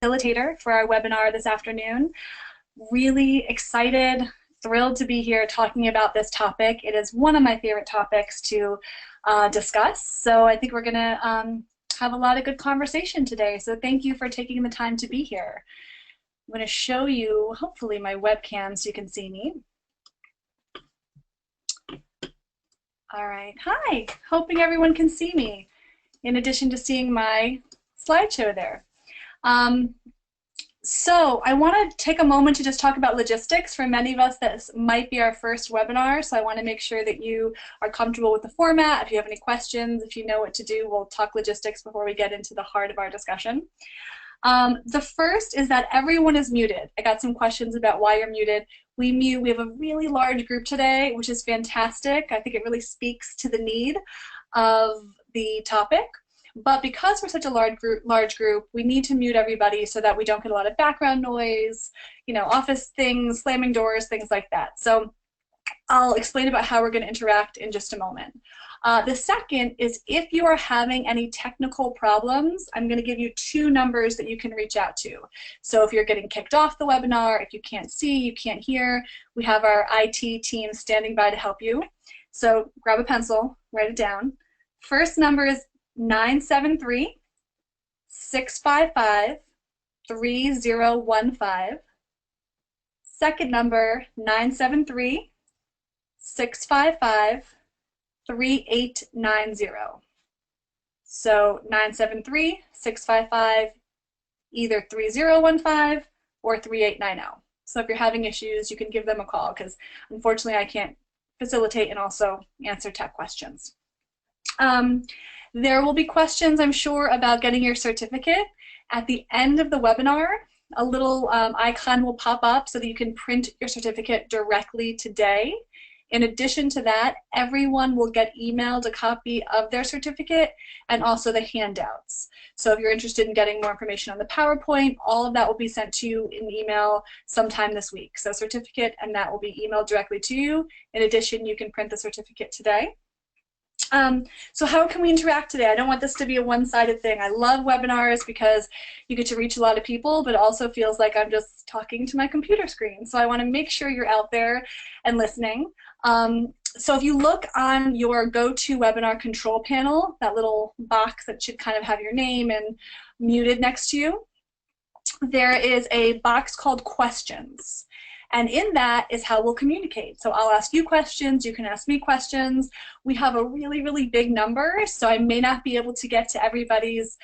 facilitator for our webinar this afternoon. Really excited, thrilled to be here talking about this topic. It is one of my favorite topics to discuss, so I think we're going to have a lot of good conversation today. So thank you for taking the time to be here. I'm going to show you, hopefully, my webcam so you can see me. All right, hi, hoping everyone can see me, in addition to seeing my slideshow there. So I want to take a moment to just talk about logistics. For many of us, this might be our first webinar, so I want to make sure that you are comfortable with the format. If you have any questions, if you know what to do, we'll talk logistics before we get into the heart of our discussion. The first is that everyone is muted. I got some questions about why you're muted. We have a really large group today, which is fantastic. I think it really speaks to the need of the topic. But because we're such a large group, we need to mute everybody so that we don't get a lot of background noise, you know, office things, slamming doors, things like that. So I'll explain about how we're going to interact in just a moment. The second is if you are having any technical problems, I'm going to give you 2 numbers that you can reach out to. So if you're getting kicked off the webinar, if you can't see, you can't hear, we have our IT team standing by to help you. So grab a pencil, write it down. First number is 973-655-3015. Second number, 973-655-3890. So 973-655, either 3015 or 3890. So if you're having issues, you can give them a call, because unfortunately I can't facilitate and also answer tech questions. There will be questions, I'm sure, about getting your certificate. At the end of the webinar, a little icon will pop up so that you can print your certificate directly today. In addition to that, everyone will get emailed a copy of their certificate and also the handouts. So if you're interested in getting more information on the PowerPoint, all of that will be sent to you in email sometime this week. So certificate, and that will be emailed directly to you. In addition, you can print the certificate today. So how can we interact today? I don't want this to be a one-sided thing. I love webinars because you get to reach a lot of people, but it also feels like I'm just talking to my computer screen. So I want to make sure you're out there and listening. So if you look on your GoToWebinar control panel, that little box that should kind of have your name and muted next to you, there is a box called questions. And in that is how we'll communicate. So I'll ask you questions, you can ask me questions. We have a really, really big number, so I may not be able to get to everybody's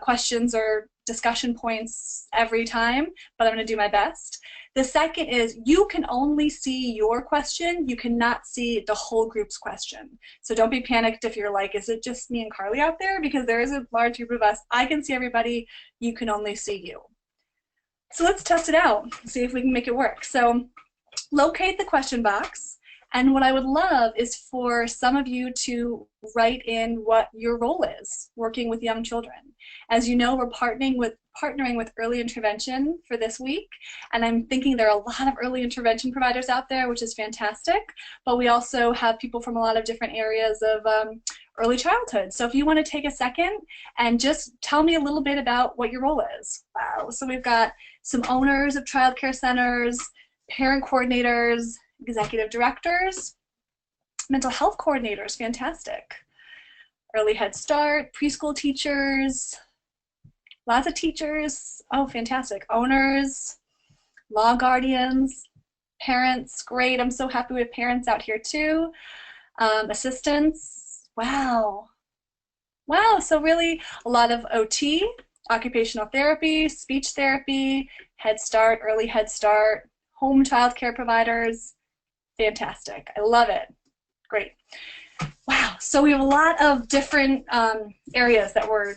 questions or discussion points every time, but I'm going to do my best. The second is you can only see your question. You cannot see the whole group's question. So don't be panicked if you're like, is it just me and Carly out there? Because there is a large group of us. I can see everybody. You can only see you. So let's test it out, see if we can make it work. So locate the question box, and what I would love is for some of you to write in what your role is working with young children. As you know, we're partnering with early intervention for this week, and I'm thinking there are a lot of early intervention providers out there, which is fantastic, but we also have people from a lot of different areas of early childhood. So if you want to take a second and just tell me a little bit about what your role is. Wow, so we've got some owners of child care centers, parent coordinators, executive directors, mental health coordinators, fantastic. Early Head Start, preschool teachers, lots of teachers, oh fantastic. Owners, law guardians, parents, great, I'm so happy we have parents out here too. Assistants, wow. Wow, so really a lot of OT, occupational therapy, speech therapy, Head Start, early Head Start, home child care providers. Fantastic. I love it. Great. Wow. So we have a lot of different areas that we're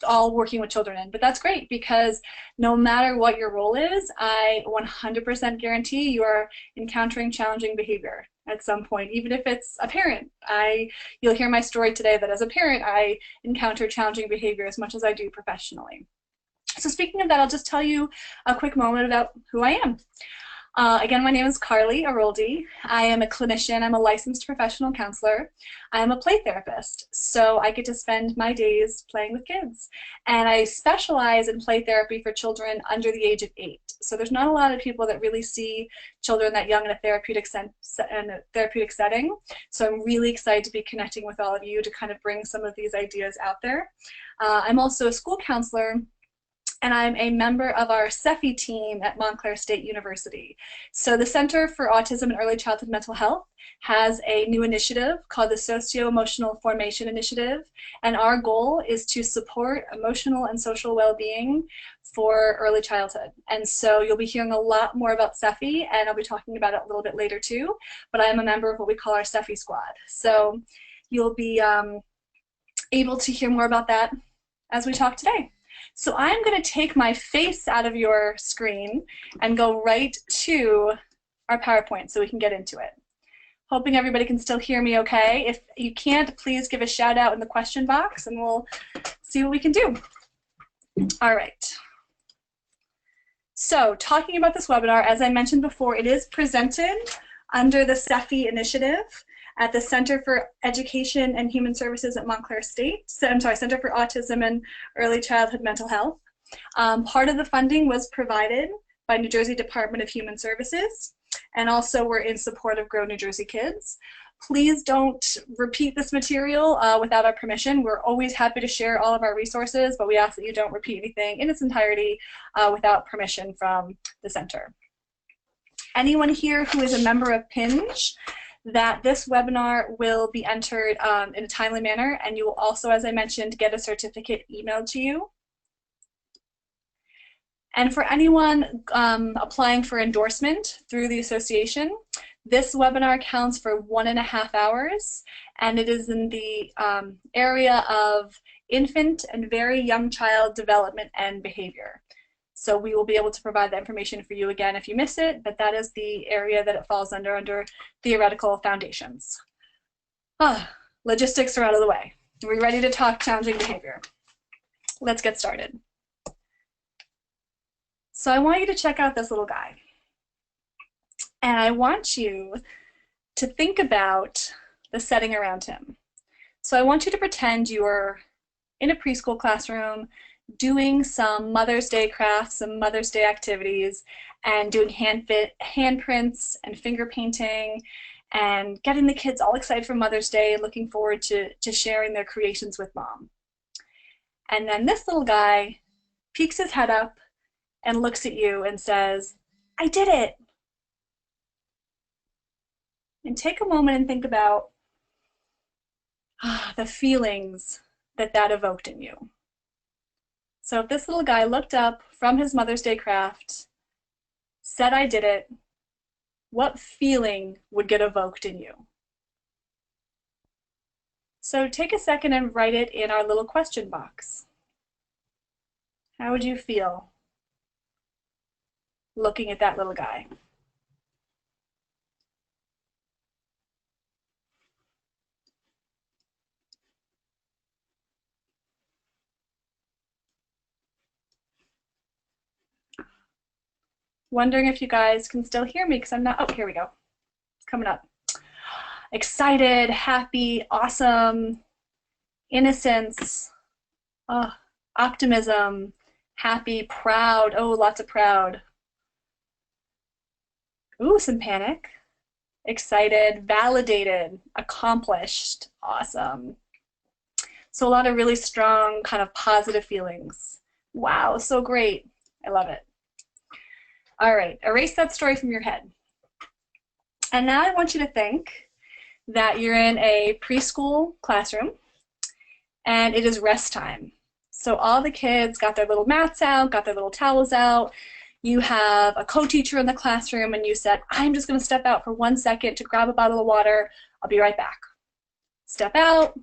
all working with children in, but that's great because no matter what your role is, I 100% guarantee you are encountering challenging behavior at some point, even if it's a parent. You'll hear my story today that as a parent, I encounter challenging behavior as much as I do professionally. So speaking of that, I'll just tell you a quick moment about who I am. Again, my name is Carly Aroldi. I am a clinician. I'm a licensed professional counselor. I am a play therapist, so I get to spend my days playing with kids. And I specialize in play therapy for children under the age of 8. So there's not a lot of people that really see children that young in a therapeutic setting. So I'm really excited to be connecting with all of you to kind of bring some of these ideas out there. I'm also a school counselor, and I'm a member of our CEFI team at Montclair State University. So the Center for Autism and Early Childhood Mental Health has a new initiative called the Socio-Emotional Formation Initiative, and our goal is to support emotional and social well-being for early childhood. And so you'll be hearing a lot more about CEFI, and I'll be talking about it a little bit later too, but I am a member of what we call our CEFI squad. So you'll be able to hear more about that as we talk today. So I'm going to take my face out of your screen and go right to our PowerPoint so we can get into it. Hoping everybody can still hear me okay. If you can't, please give a shout out in the question box and we'll see what we can do. All right. So talking about this webinar, as I mentioned before, it is presented under the CEFI initiative at the Center for Education and Human Services at Montclair State. So, I'm sorry, Center for Autism and Early Childhood Mental Health. Part of the funding was provided by New Jersey Department of Human Services, and also we're in support of Grow New Jersey Kids. Please don't repeat this material without our permission. We're always happy to share all of our resources, but we ask that you don't repeat anything in its entirety without permission from the center. Anyone here who is a member of PINJ, that this webinar will be entered in a timely manner, and you will also, as I mentioned, get a certificate emailed to you. And for anyone applying for endorsement through the association, this webinar counts for 1.5 hours, and it is in the area of infant and very young child development and behavior. So we will be able to provide that information for you again if you miss it, but that is the area that it falls under theoretical foundations. Logistics are out of the way. Are we ready to talk challenging behavior? Let's get started. So I want you to check out this little guy. And I want you to think about the setting around him. So I want you to pretend you are in a preschool classroom doing some Mother's Day crafts, some Mother's Day activities, and doing handprints and finger painting and getting the kids all excited for Mother's Day and looking forward to sharing their creations with Mom. And then this little guy peeks his head up and looks at you and says, "I did it." And take a moment and think about the feelings that that evoked in you. So if this little guy looked up from his Mother's Day craft, said, "I did it," what feeling would get evoked in you? So take a second and write it in our little question box. How would you feel looking at that little guy? Wondering if you guys can still hear me because I'm not, oh, here we go. It's coming up. Excited, happy, awesome, innocence, optimism, happy, proud, oh, lots of proud. Ooh, some panic, excited, validated, accomplished, awesome. So a lot of really strong kind of positive feelings. Wow, so great. I love it. All right, erase that story from your head. And now I want you to think that you're in a preschool classroom and it is rest time. So all the kids got their little mats out, got their little towels out. You have a co-teacher in the classroom and you said, "I'm just going to step out for 1 second to grab a bottle of water. I'll be right back." Step out,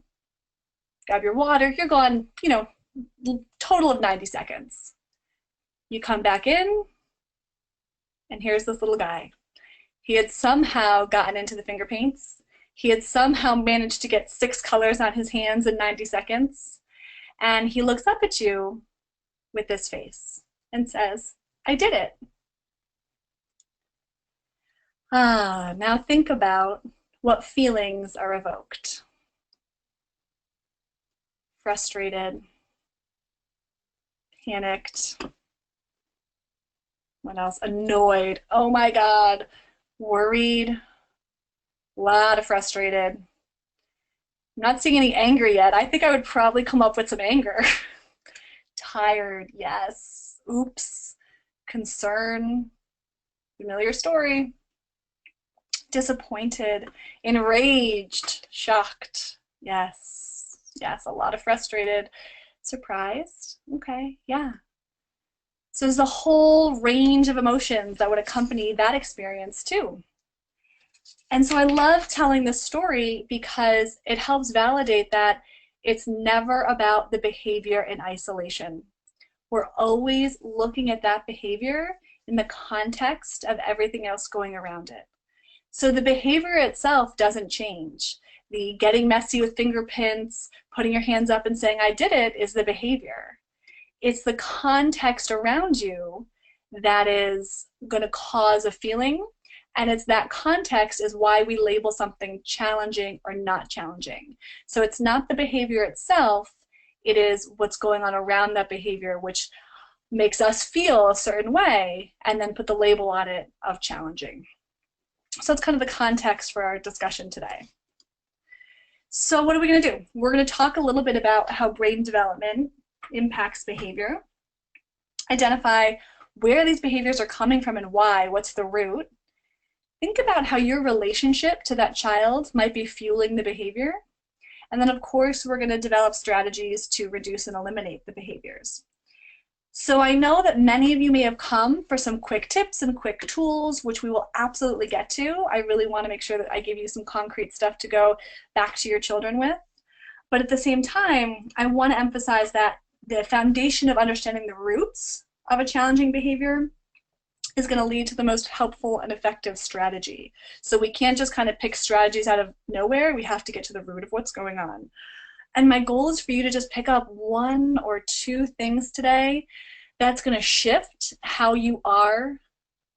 grab your water. You're gone, you know, total of 90 seconds. You come back in, and here's this little guy. He had somehow gotten into the finger paints. He had somehow managed to get 6 colors on his hands in 90 seconds. And he looks up at you with this face and says, "I did it." Now think about what feelings are evoked. Frustrated, panicked, what else? Annoyed, oh my God, worried, a lot of frustrated. I'm not seeing any anger yet. I think I would probably come up with some anger. Tired, yes. Oops. Concern, familiar story. Disappointed, enraged, shocked. Yes, yes, a lot of frustrated. Surprised, okay, yeah. So there's a whole range of emotions that would accompany that experience too. And so I love telling this story because it helps validate that it's never about the behavior in isolation. We're always looking at that behavior in the context of everything else going around it. So the behavior itself doesn't change. The getting messy with finger prints, putting your hands up and saying, I did it, is the behavior. It's the context around you that is going to cause a feeling, and it's that context is why we label something challenging or not challenging. So it's not the behavior itself, it is what's going on around that behavior, which makes us feel a certain way, and then put the label on it of challenging. So that's kind of the context for our discussion today. So what are we going to do? We're going to talk a little bit about how brain development impacts behavior, identify where these behaviors are coming from and why, what's the root. Think about how your relationship to that child might be fueling the behavior. And then, of course, we're going to develop strategies to reduce and eliminate the behaviors. So I know that many of you may have come for some quick tips and quick tools, which we will absolutely get to. I really want to make sure that I give you some concrete stuff to go back to your children with. But at the same time, I want to emphasize that the foundation of understanding the roots of a challenging behavior is going to lead to the most helpful and effective strategy. So we can't just kind of pick strategies out of nowhere. We have to get to the root of what's going on. And my goal is for you to just pick up one or two things today that's going to shift how you are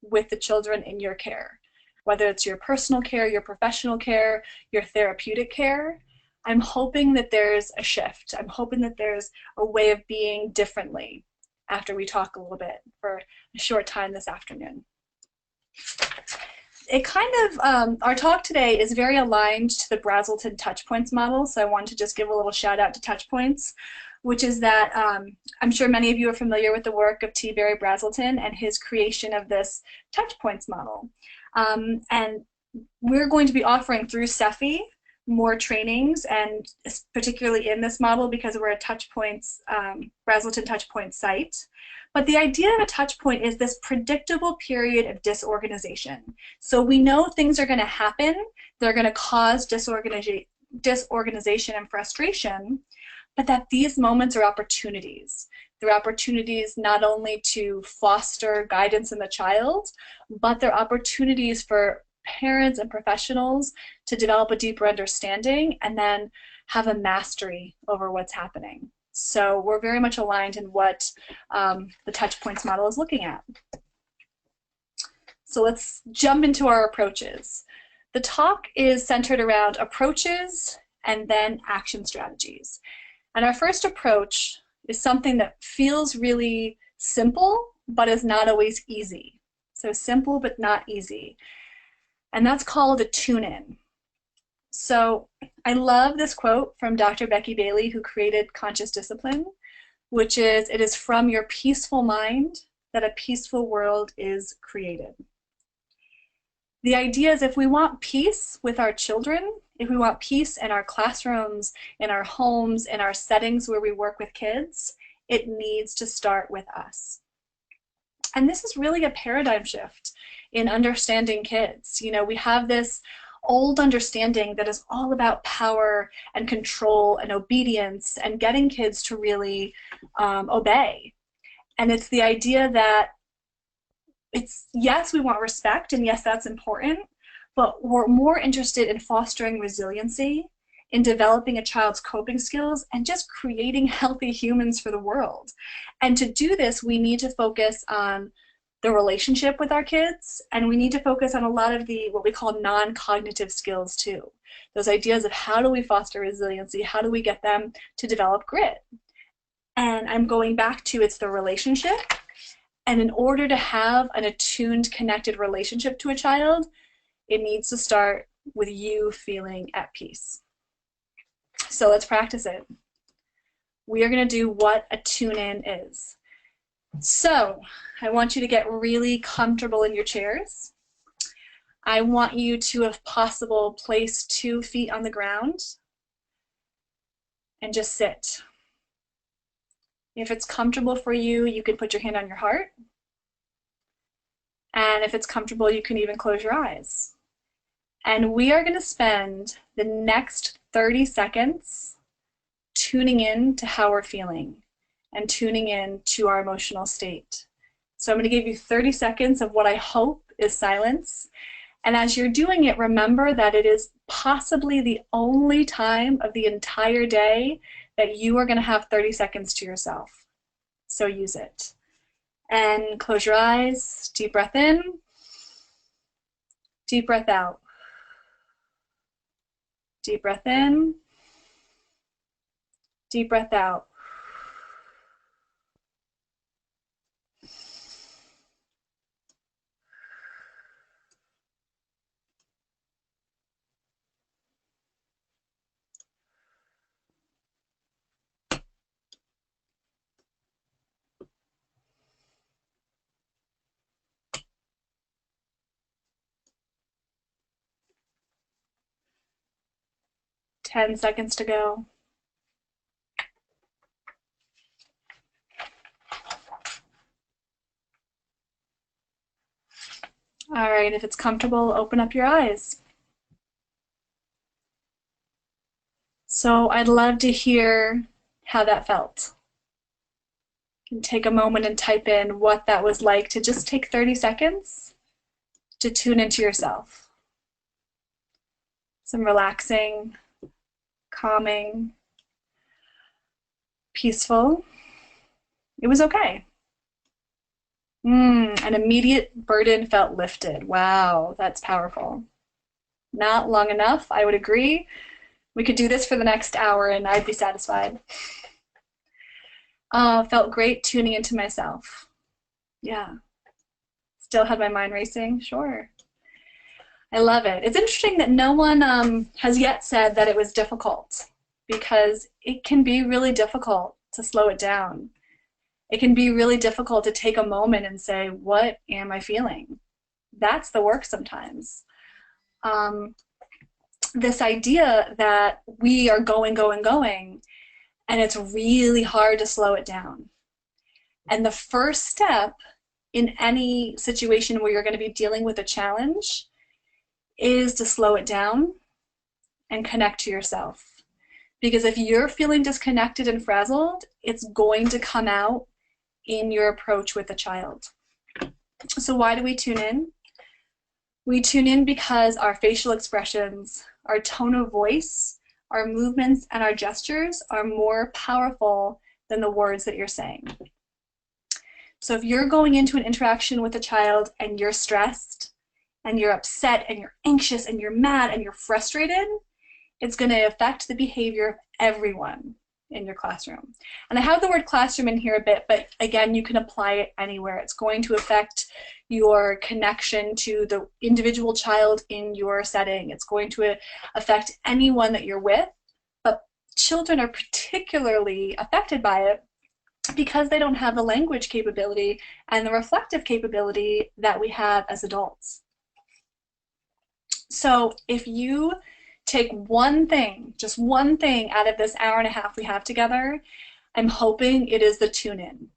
with the children in your care. Whether it's your personal care, your professional care, your therapeutic care, I'm hoping that there's a shift. I'm hoping that there's a way of being differently after we talk a little bit for a short time this afternoon. It kind of, our talk today is very aligned to the Brazelton Touchpoints model, so I wanted to just give a little shout out to Touchpoints, which is that I'm sure many of you are familiar with the work of T. Barry Brazelton and his creation of this Touchpoints model. And we're going to be offering through Cephi more trainings, and particularly in this model because we're a Touchpoints, Brazelton Touchpoints site. But the idea of a touch point is this predictable period of disorganization. So we know things are going to happen. They're going to cause disorganization and frustration, but that these moments are opportunities. They're opportunities not only to foster guidance in the child, but they're opportunities for parents and professionals to develop a deeper understanding and then have a mastery over what's happening. So we're very much aligned in what the Touchpoints model is looking at. So let's jump into our approaches. The talk is centered around approaches and then action strategies. And our first approach is something that feels really simple, but is not always easy. So simple, but not easy. And that's called a tune-in. So I love this quote from Dr. Becky Bailey, who created Conscious Discipline, which is, "It is from your peaceful mind that a peaceful world is created." The idea is if we want peace with our children, if we want peace in our classrooms, in our homes, in our settings where we work with kids, it needs to start with us. And this is really a paradigm shift in understanding kids. You know, we have this old understanding that is all about power and control and obedience and getting kids to really obey. And it's the idea that it's, yes, we want respect, and yes, that's important, but we're more interested in fostering resiliency, in developing a child's coping skills, and just creating healthy humans for the world. And to do this, we need to focus on the relationship with our kids, and we need to focus on a lot of the what we call non-cognitive skills too. Those ideas of how do we foster resiliency, how do we get them to develop grit. And I'm going back to it's the relationship. And in order to have an attuned, connected relationship to a child, it needs to start with you feeling at peace. So let's practice it. We are going to do what a tune-in is. So I want you to get really comfortable in your chairs. I want you to, if possible, place 2 feet on the ground and just sit. If it's comfortable for you, you can put your hand on your heart. And if it's comfortable, you can even close your eyes. And we are going to spend the next 30 seconds tuning in to how we're feeling and tuning in to our emotional state. So I'm going to give you 30 seconds of what I hope is silence. And as you're doing it, remember that it is possibly the only time of the entire day that you are going to have 30 seconds to yourself. So use it. And close your eyes, deep breath in, deep breath out. Deep breath in, deep breath out. Ten seconds to go. All right, if it's comfortable, open up your eyes. So I'd love to hear how that felt. You can take a moment and type in what that was like to just take 30 seconds to tune into yourself. Some relaxing, calming, peaceful. It was okay. An immediate burden felt lifted. Wow, that's powerful. Not long enough, I would agree. We could do this for the next hour and I'd be satisfied. Felt great tuning into myself. Yeah. Still had my mind racing? Sure. I love it. It's interesting that no one has yet said that it was difficult, because it can be really difficult to slow it down. It can be really difficult to take a moment and say, what am I feeling? That's the work sometimes. This idea that we are going, and it's really hard to slow it down. And the first step in any situation where you're going to be dealing with a challenge is to slow it down and connect to yourself. Because if you're feeling disconnected and frazzled, it's going to come out in your approach with a child. So why do we tune in? We tune in because our facial expressions, our tone of voice, our movements, and our gestures are more powerful than the words that you're saying. So if you're going into an interaction with a child and you're stressed and you're upset and you're anxious and you're mad and you're frustrated, it's going to affect the behavior of everyone in your classroom. And I have the word classroom in here a bit, but again, you can apply it anywhere. It's going to affect your connection to the individual child in your setting. It's going to affect anyone that you're with, but children are particularly affected by it because they don't have the language capability and the reflective capability that we have as adults. So if you take one thing, just one thing out of this hour and a half we have together, I'm hoping it is the tune-in.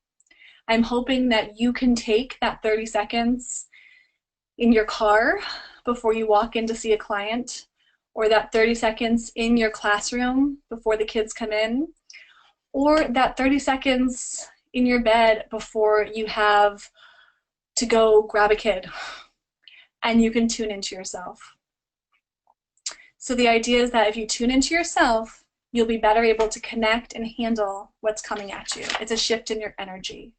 I'm hoping that you can take that 30 seconds in your car before you walk in to see a client, or that 30 seconds in your classroom before the kids come in, or that 30 seconds in your bed before you have to go grab a kid, and you can tune into yourself. So the idea is that if you tune into yourself, you'll be better able to connect and handle what's coming at you. It's a shift in your energy.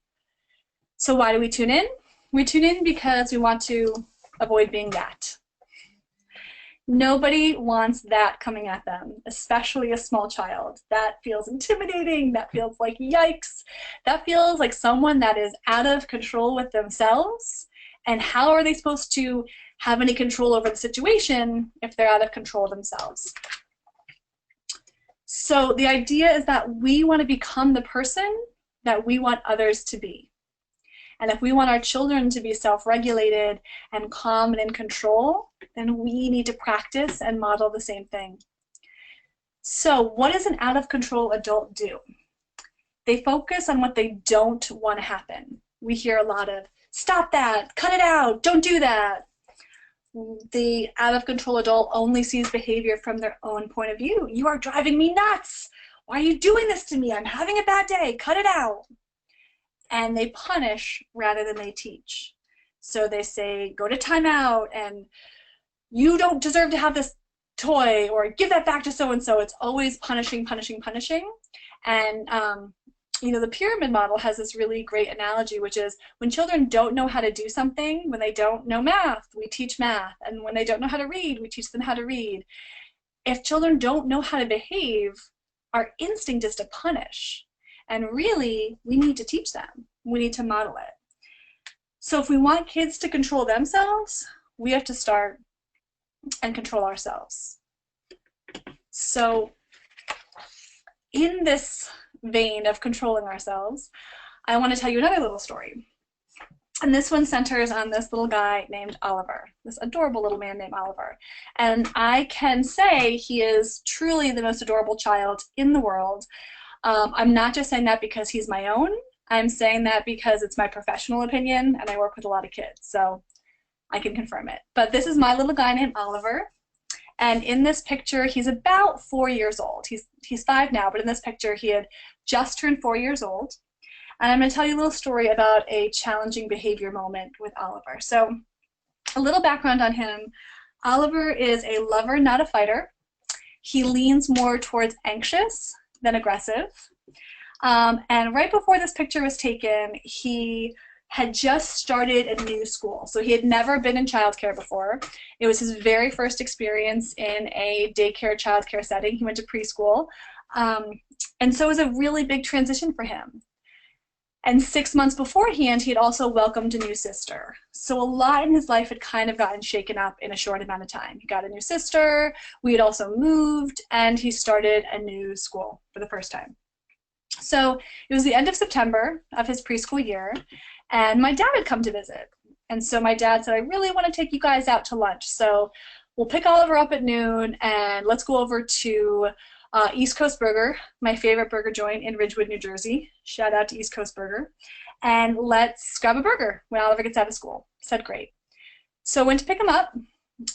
So why do we tune in? We tune in because we want to avoid being that. Nobody wants that coming at them, especially a small child. That feels intimidating. That feels like yikes. That feels like someone that is out of control with themselves. And how are they supposed to have any control over the situation if they're out of control themselves? So the idea is that we want to become the person that we want others to be. And if we want our children to be self-regulated and calm and in control, then we need to practice and model the same thing. So what does an out-of-control adult do? They focus on what they don't want to happen. We hear a lot of, stop that, cut it out, don't do that. The out-of-control adult only sees behavior from their own point of view. You are driving me nuts. Why are you doing this to me? I'm having a bad day, cut it out. And they punish rather than they teach. So they say, go to timeout, and you don't deserve to have this toy, or give that back to so-and-so. It's always punishing, punishing, punishing. And you know, the pyramid model has this really great analogy, which is when children don't know how to do something, when they don't know math, we teach math. And when they don't know how to read, we teach them how to read. If children don't know how to behave, our instinct is to punish. And really, we need to teach them. We need to model it. So if we want kids to control themselves, we have to start and control ourselves. So in this vein of controlling ourselves, I want to tell you another little story. And this one centers on this little guy named Oliver, this adorable little man named Oliver. And I can say he is truly the most adorable child in the world. I'm not just saying that because he's my own. I'm saying that because it's my professional opinion, and I work with a lot of kids, so I can confirm it. But this is my little guy named Oliver, and in this picture, he's about 4 years old. He's 5 now, but in this picture, he had just turned 4 years old. And I'm going to tell you a little story about a challenging behavior moment with Oliver. So a little background on him. Oliver is a lover, not a fighter. He leans more towards anxious than aggressive. And right before this picture was taken, he had just started a new school. So he had never been in childcare before. It was his very first experience in a daycare childcare setting. He went to preschool. And so it was a really big transition for him. And 6 months beforehand, he had also welcomed a new sister. So a lot in his life had kind of gotten shaken up in a short amount of time. He got a new sister, we had also moved, and he started a new school for the first time. So it was the end of September of his preschool year, and my dad had come to visit. And so my dad said, I really want to take you guys out to lunch. So we'll pick Oliver up at noon, and let's go over to East Coast Burger, my favorite burger joint in Ridgewood, New Jersey. Shout out to East Coast Burger. And let's grab a burger when Oliver gets out of school. Said great. So I went to pick him up,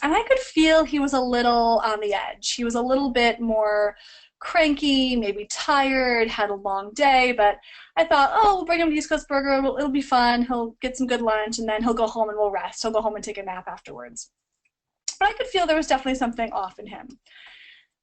and I could feel he was a little on the edge. He was a little bit more cranky, maybe tired, had a long day, but I thought, oh, we'll bring him to East Coast Burger, it'll be fun, he'll get some good lunch, and then he'll go home and we'll rest. He'll go home and take a nap afterwards. But I could feel there was definitely something off in him.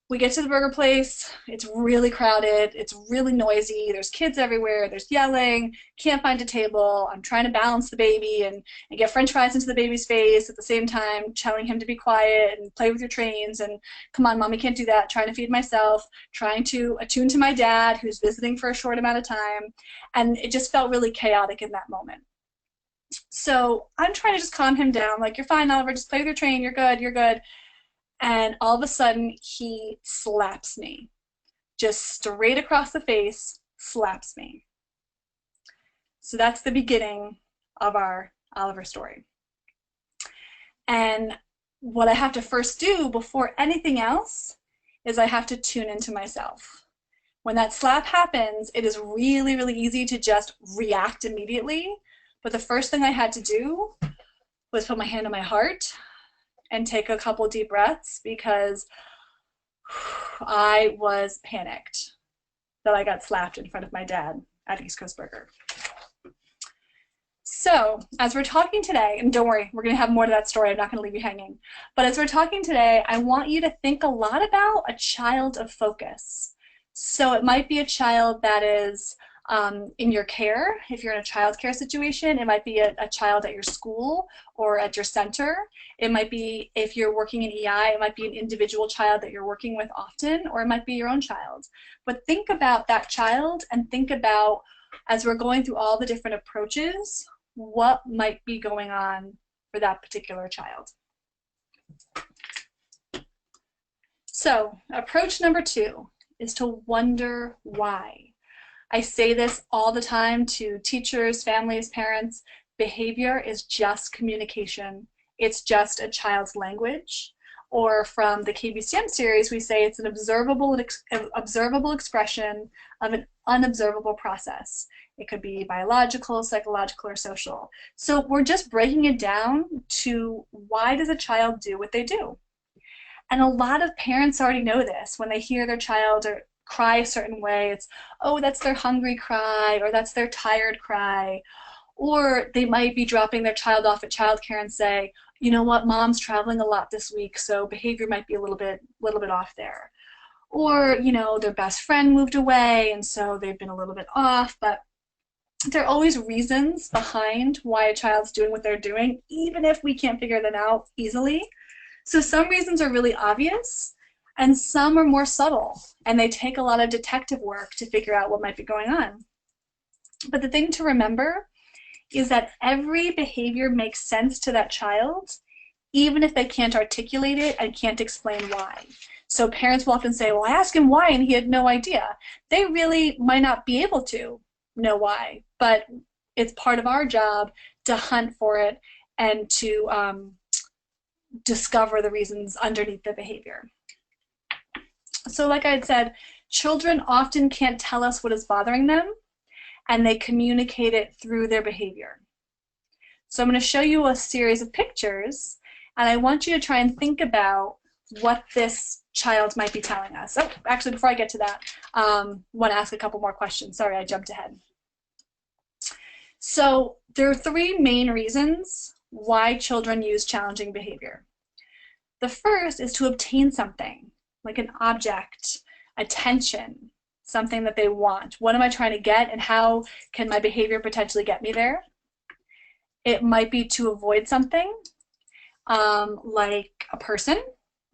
We get to the burger place, it's really crowded, it's really noisy, there's kids everywhere, there's yelling, can't find a table, I'm trying to balance the baby and get french fries into the baby's face at the same time, telling him to be quiet and play with your trains and come on, mommy can't do that, trying to feed myself, trying to attune to my dad who's visiting for a short amount of time, and it just felt really chaotic in that moment. So I'm trying to just calm him down, like, you're fine, Oliver, just play with your train, you're good, you're good. And all of a sudden, he slaps me. Just straight across the face, slaps me. So that's the beginning of our Oliver story. And what I have to first do before anything else is I have to tune into myself. When that slap happens, it is really, really easy to just react immediately. But the first thing I had to do was put my hand on my heart and take a couple deep breaths, because I was panicked that I got slapped in front of my dad at East Coast Burger. So as we're talking today, and don't worry, we're going to have more to that story, I'm not going to leave you hanging, but as we're talking today, I want you to think a lot about a child of focus. So it might be a child that is in your care. If you're in a child care situation, it might be a child at your school or at your center. It might be, if you're working in EI, it might be an individual child that you're working with often, or it might be your own child. But think about that child and think about, as we're going through all the different approaches, what might be going on for that particular child. So approach number 2 is to wonder why. I say this all the time to teachers, families, parents. Behavior is just communication. It's just a child's language. Or from the KBCM series, we say it's an observable expression of an unobservable process. It could be biological, psychological, or social. So we're just breaking it down to, why does a child do what they do? And a lot of parents already know this. When they hear their child or cry a certain way, it's, oh, that's their hungry cry, or that's their tired cry. Or they might be dropping their child off at childcare and say, you know what, mom's traveling a lot this week, so behavior might be a little bit off there. Or, you know, their best friend moved away, and so they've been a little bit off. But there are always reasons behind why a child's doing what they're doing, even if we can't figure them out easily. So some reasons are really obvious, and some are more subtle, and they take a lot of detective work to figure out what might be going on. But the thing to remember is that every behavior makes sense to that child, even if they can't articulate it and can't explain why. So parents will often say, well, I asked him why and he had no idea. They really might not be able to know why, but it's part of our job to hunt for it and to discover the reasons underneath the behavior. So like I had said, children often can't tell us what is bothering them, and they communicate it through their behavior. So I'm going to show you a series of pictures, and I want you to try and think about what this child might be telling us. Oh, actually, before I get to that, I want to ask a couple more questions. Sorry, I jumped ahead. So there are 3 main reasons why children use challenging behavior. The first is to obtain something, like an object, attention, something that they want. What am I trying to get, and how can my behavior potentially get me there? It might be to avoid something, like a person,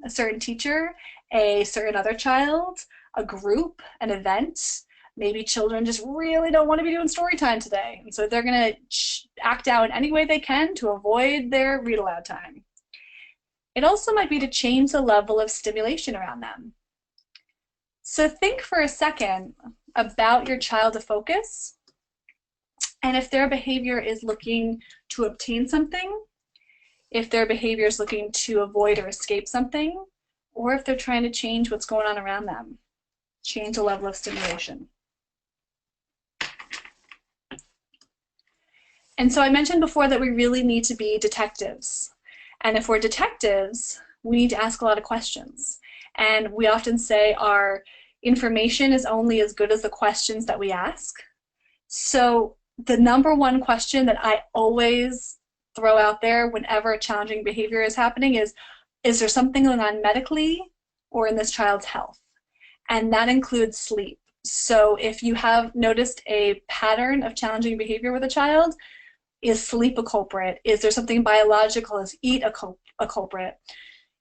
a certain teacher, a certain other child, a group, an event. Maybe children just really don't want to be doing story time today, and so they're going to act out in any way they can to avoid their read aloud time. It also might be to change the level of stimulation around them. So think for a second about your child of focus, and if their behavior is looking to obtain something, if their behavior is looking to avoid or escape something, or if they're trying to change what's going on around them, change the level of stimulation. And so I mentioned before that we really need to be detectives. And if we're detectives, we need to ask a lot of questions. And we often say our information is only as good as the questions that we ask. So the #1 question that I always throw out there whenever challenging behavior is happening is there something going on medically or in this child's health? And that includes sleep. So if you have noticed a pattern of challenging behavior with a child, is sleep a culprit? Is there something biological? Is eat a culprit?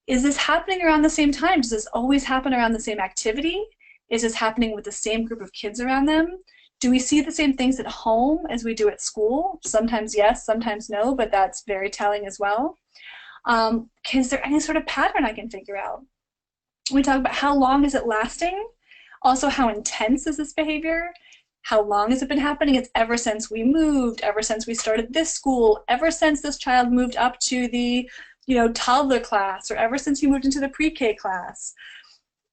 Is this happening around the same time? Does this always happen around the same activity? Is this happening with the same group of kids around them? Do we see the same things at home as we do at school? Sometimes yes, sometimes no, but that's very telling as well. Is there any sort of pattern I can figure out? We talk about how long is it lasting? Also, how intense is this behavior? How long has it been happening? It's ever since we moved, ever since we started this school, ever since this child moved up to the toddler class, or ever since you moved into the pre-K class.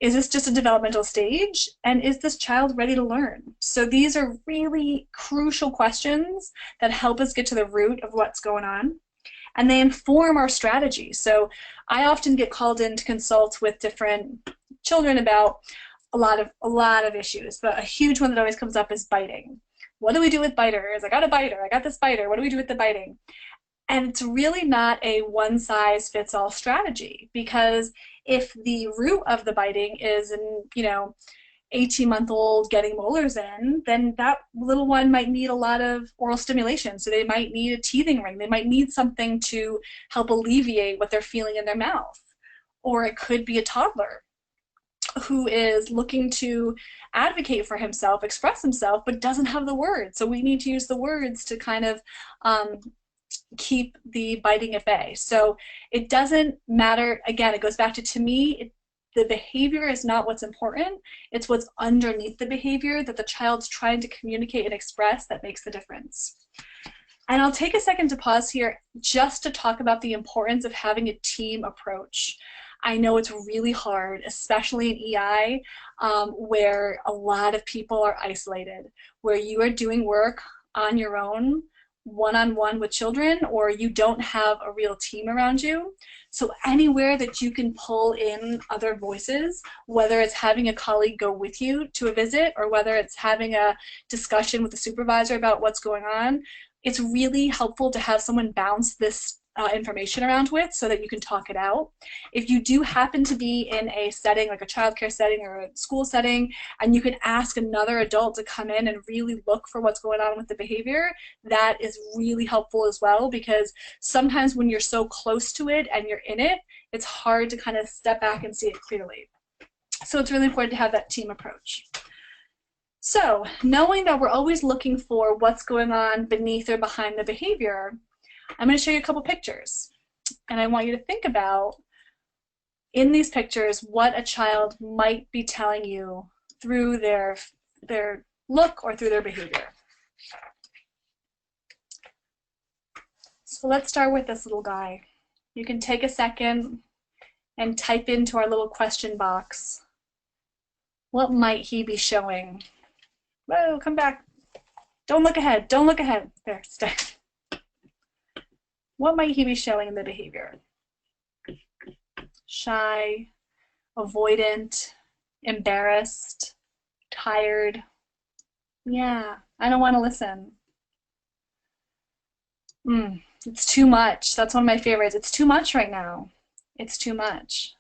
Is this just a developmental stage? And is this child ready to learn? So these are really crucial questions that help us get to the root of what's going on. And they inform our strategy. So I often get called in to consult with different children about a lot of issues, but a huge one that always comes up is biting. What do we do with biters? I got a biter, I got this biter, what do we do with the biting? And it's really not a one-size-fits-all strategy, because if the root of the biting is in, 18-month-old getting molars in, then that little one might need a lot of oral stimulation. So they might need a teething ring. They might need something to help alleviate what they're feeling in their mouth. Or it could be a toddler who is looking to advocate for himself, express himself, but doesn't have the words. So we need to use the words to kind of keep the biting at bay. So it doesn't matter. Again, it goes back to me, the behavior is not what's important. It's what's underneath the behavior that the child's trying to communicate and express that makes the difference. And I'll take a second to pause here just to talk about the importance of having a team approach. I know it's really hard, especially in EI, where a lot of people are isolated, where you are doing work on your own, one-on-one with children, or you don't have a real team around you. So anywhere that you can pull in other voices, whether it's having a colleague go with you to a visit or whether it's having a discussion with the supervisor about what's going on, it's really helpful to have someone bounce this information around with so that you can talk it out. If you do happen to be in a setting like a childcare setting or a school setting, and you can ask another adult to come in and really look for what's going on with the behavior, that is really helpful as well, because sometimes when you're so close to it and you're in it, it's hard to kind of step back and see it clearly. So it's really important to have that team approach. So knowing that we're always looking for what's going on beneath or behind the behavior, I'm going to show you a couple pictures, and I want you to think about, in these pictures, what a child might be telling you through their look or through their behavior. So let's start with this little guy. You can take a second and type into our little question box, what might he be showing? Whoa, come back. Don't look ahead. Don't look ahead. There, stay. What might he be showing in the behavior? Shy, avoidant, embarrassed, tired. Yeah, I don't want to listen. It's too much. That's one of my favorites. It's too much right now. It's too much.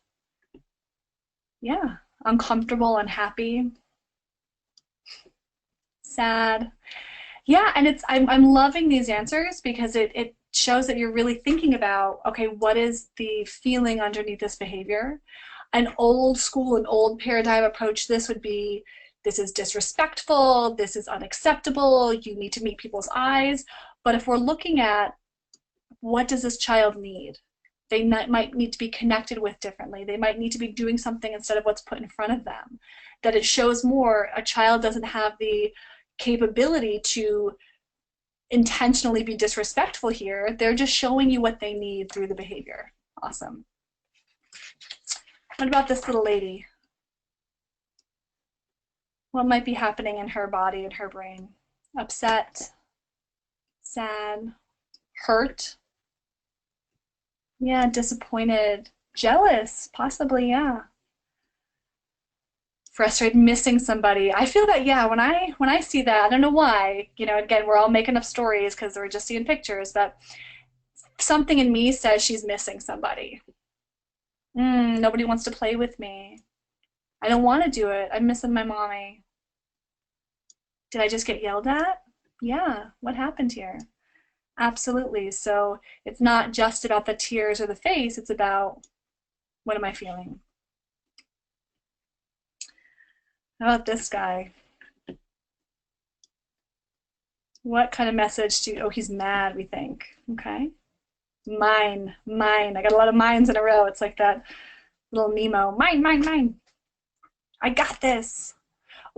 Yeah, uncomfortable, unhappy, sad. Yeah, and I'm loving these answers because it shows that you're really thinking about, okay, what is the feeling underneath this behavior? An old school and old paradigm approach, this would be, this is disrespectful, this is unacceptable, you need to meet people's eyes. But if we're looking at, what does this child need? They might need to be connected with differently. They might need to be doing something instead of what's put in front of them. That it shows more, a child doesn't have the capability to intentionally be disrespectful here. They're just showing you what they need through the behavior. Awesome. What about this little lady? What might be happening in her body and her brain? Upset, sad, hurt. Yeah, disappointed, jealous, possibly, yeah. Frustrated, missing somebody. I feel that, yeah, when I see that, I don't know why, you know, again, we're all making up stories because we're just seeing pictures, but something in me says she's missing somebody. Nobody wants to play with me. I don't want to do it. I'm missing my mommy. Did I just get yelled at? Yeah, what happened here? Absolutely. So it's not just about the tears or the face, it's about, what am I feeling? How about this guy? What kind of message do you, oh, he's mad, we think. Okay. Mine. I got a lot of mines in a row. It's like that little Nemo. Mine. I got this.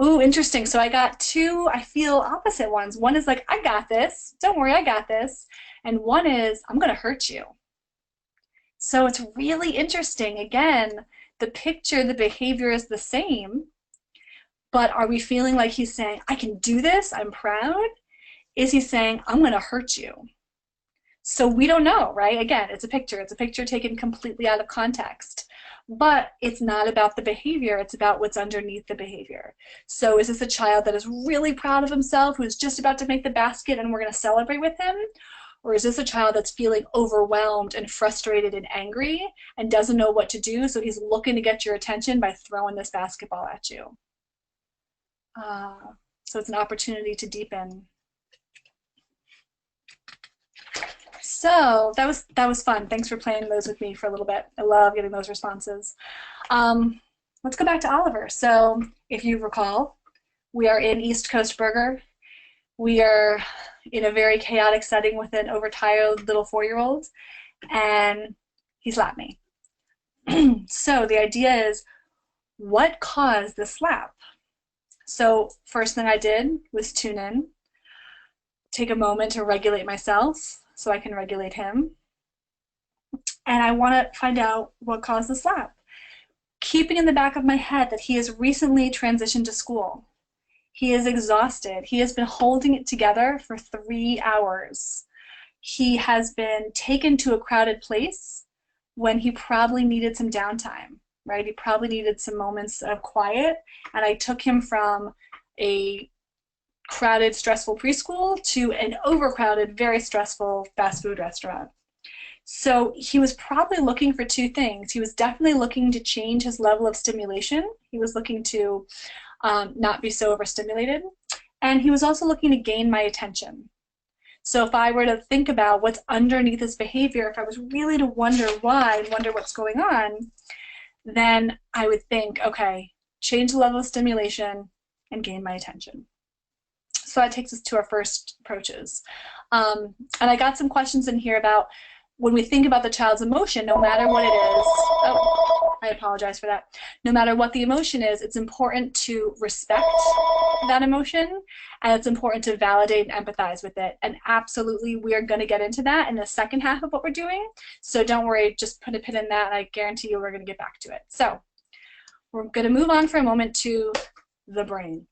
Ooh, interesting. So I got two, I feel, opposite ones. One is like, I got this. Don't worry, I got this. And one is, I'm going to hurt you. So it's really interesting. Again, the picture, the behavior is the same. But are we feeling like he's saying, I can do this, I'm proud? Is he saying, I'm going to hurt you? So we don't know, right? Again, it's a picture taken completely out of context. But it's not about the behavior, it's about what's underneath the behavior. So is this a child that is really proud of himself, who's just about to make the basket and we're going to celebrate with him? Or is this a child that's feeling overwhelmed and frustrated and angry and doesn't know what to do, so he's looking to get your attention by throwing this basketball at you? So it's an opportunity to deepen. So that was fun. Thanks for playing those with me for a little bit. I love getting those responses. Let's go back to Oliver. So if you recall, we are in East Coast Burger. We are in a very chaotic setting with an overtired little 4-year-old, and he slapped me. So the idea is, what caused the slap? So first thing I did was tune in, take a moment to regulate myself so I can regulate him. And I want to find out what caused the slap. Keeping in the back of my head that he has recently transitioned to school. He is exhausted. He has been holding it together for 3 hours. He has been taken to a crowded place when he probably needed some downtime, right? He probably needed some moments of quiet, and I took him from a crowded, stressful preschool to an overcrowded, very stressful fast food restaurant. So he was probably looking for 2 things. He was definitely looking to change his level of stimulation. He was looking to not be so overstimulated. And he was also looking to gain my attention. So if I were to think about what's underneath this behavior, if I was really to wonder why and wonder what's going on, then I would think, okay, change the level of stimulation and gain my attention. So that takes us to our first approaches. And I got some questions in here about when we think about the child's emotion, no matter what it is, oh, I apologize for that. No matter what the emotion is, it's important to respect that emotion, and it's important to validate and empathize with it. And absolutely, we are going to get into that in the second half of what we're doing. So don't worry, just put a pin in that, and I guarantee you we're going to get back to it. So we're going to move on for a moment to the brain.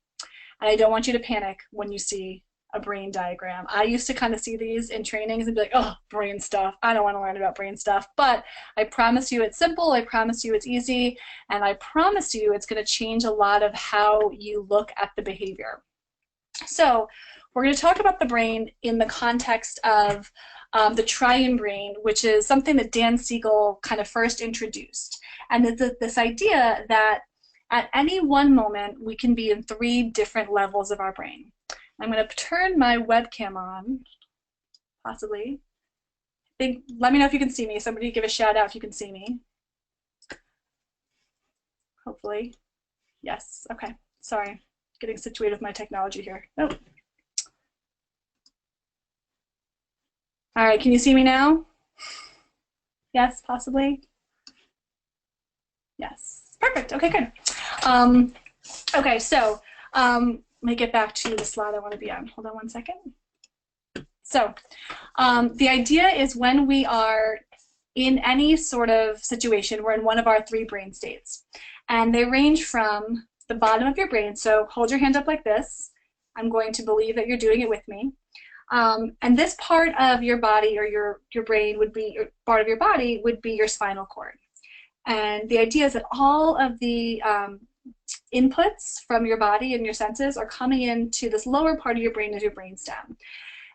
And I don't want you to panic when you see a brain diagram. I used to kind of see these in trainings and be like, oh, brain stuff. I don't want to learn about brain stuff. But I promise you it's simple. I promise you it's easy. And I promise you it's going to change a lot of how you look at the behavior. So we're going to talk about the brain in the context of the triune brain, which is something that Dan Siegel kind of first introduced. And it's this idea that at any one moment, we can be in 3 different levels of our brain. I'm going to turn my webcam on, possibly. Let me know if you can see me. Somebody give a shout out if you can see me. Hopefully. Yes. Okay. Sorry. Getting situated with my technology here. Nope. All right. Can you see me now? Yes, possibly. Yes. Perfect. Okay, good. Okay, so let me get back to the slide I want to be on. Hold on one second. So the idea is when we are in any sort of situation, we're in one of our 3 brain states. And they range from the bottom of your brain. So hold your hand up like this. I'm going to believe that you're doing it with me. And this part of your body, or your brain would be, or part of your body would be your spinal cord. And the idea is that all of the inputs from your body and your senses are coming into this lower part of your brain as your brainstem.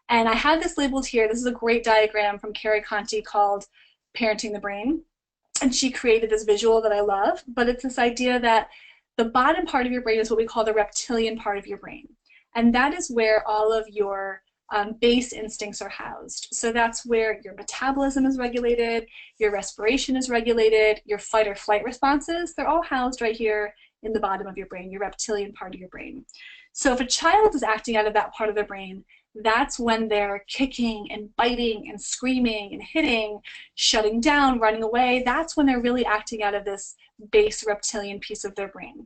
And I have this labeled here. This is a great diagram from Carrie Conti called Parenting the Brain. And she created this visual that I love, but it's this idea that the bottom part of your brain is what we call the reptilian part of your brain. And that is where all of your base instincts are housed. So that's where your metabolism is regulated, your respiration is regulated, your fight or flight responses, they're all housed right here in the bottom of your brain, your reptilian part of your brain. So if a child is acting out of that part of their brain, that's when they're kicking and biting and screaming and hitting, shutting down, running away. That's when they're really acting out of this base reptilian piece of their brain.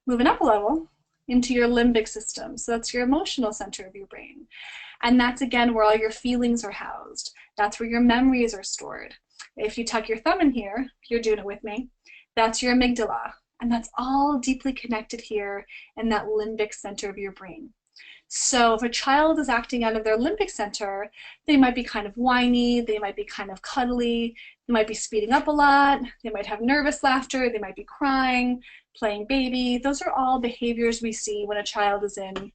Moving up a level into your limbic system. So that's your emotional center of your brain. And that's, again, where all your feelings are housed. That's where your memories are stored. If you tuck your thumb in here, if you're doing it with me, that's your amygdala. And that's all deeply connected here in that limbic center of your brain. So if a child is acting out of their limbic center, they might be kind of whiny, they might be kind of cuddly, they might be speeding up a lot, they might have nervous laughter, they might be crying, playing baby. Those are all behaviors we see when a child is in,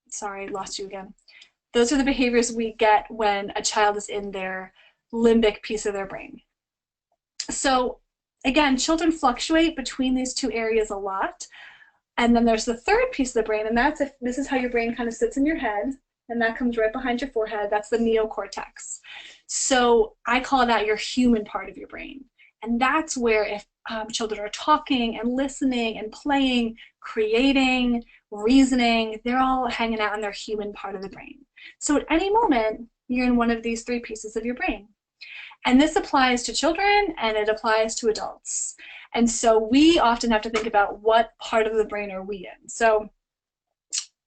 sorry, lost you again. Those are the behaviors we get when a child is in their limbic piece of their brain. So again, children fluctuate between these two areas a lot. And then there's the third piece of the brain, and that's if this is how your brain kind of sits in your head, and that comes right behind your forehead. That's the neocortex. So I call that your human part of your brain. And that's where if children are talking and listening and playing, creating, reasoning, they're all hanging out in their human part of the brain. So at any moment, you're in one of these three pieces of your brain. And this applies to children and it applies to adults. And so we often have to think about what part of the brain are we in. So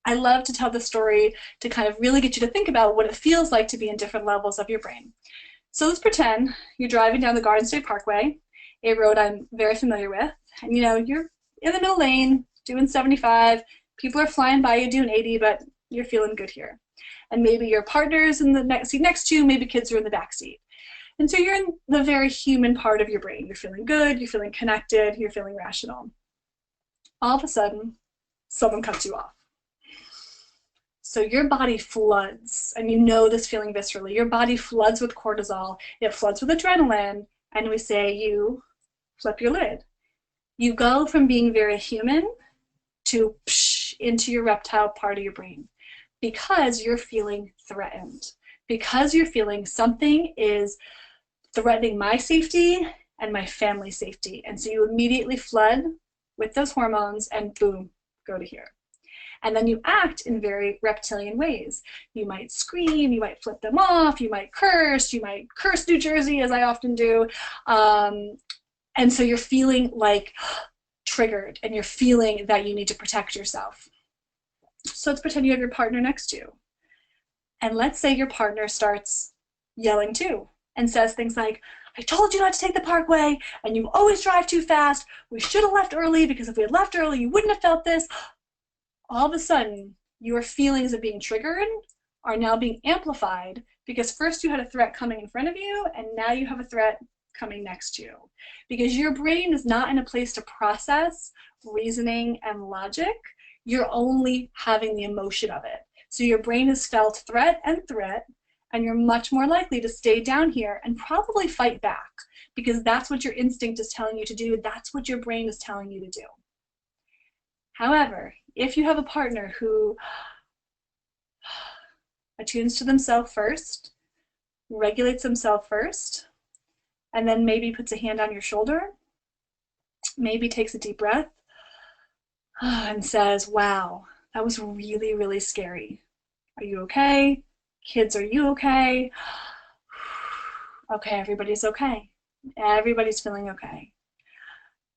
I love to tell the story to kind of really get you to think about what it feels like to be in different levels of your brain. So let's pretend you're driving down the Garden State Parkway, a road I'm very familiar with, and you know, you're in the middle lane doing 75, people are flying by you doing 80, but you're feeling good here. And maybe your partner's in the next seat next to you, maybe kids are in the back seat. And so you're in the very human part of your brain. You're feeling good, you're feeling connected, you're feeling rational. All of a sudden, someone cuts you off. So your body floods, and you know this feeling viscerally. Your body floods with cortisol, it floods with adrenaline, and we say you flip your lid. You go from being very human to into your reptile part of your brain because you're feeling threatened, because you're feeling something is threatening my safety and my family's safety. And so you immediately flood with those hormones and boom, go to here. And then you act in very reptilian ways. You might scream, you might flip them off, you might curse New Jersey, as I often do. And so you're feeling like triggered, and you're feeling that you need to protect yourself. So let's pretend you have your partner next to you. And let's say your partner starts yelling too and says things like, I told you not to take the parkway, and you always drive too fast. We should have left early, because if we had left early, you wouldn't have felt this. All of a sudden, your feelings of being triggered are now being amplified because first you had a threat coming in front of you, and now you have a threat coming next to you. Because your brain is not in a place to process reasoning and logic. You're only having the emotion of it. So your brain has felt threat, and you're much more likely to stay down here and probably fight back because that's what your instinct is telling you to do. That's what your brain is telling you to do. However, if you have a partner who attunes to themselves first, regulates themselves first, and then maybe puts a hand on your shoulder, maybe takes a deep breath, and says, wow, that was really, really scary. Are you okay? Kids, are you okay? Okay, everybody's okay. Everybody's feeling okay.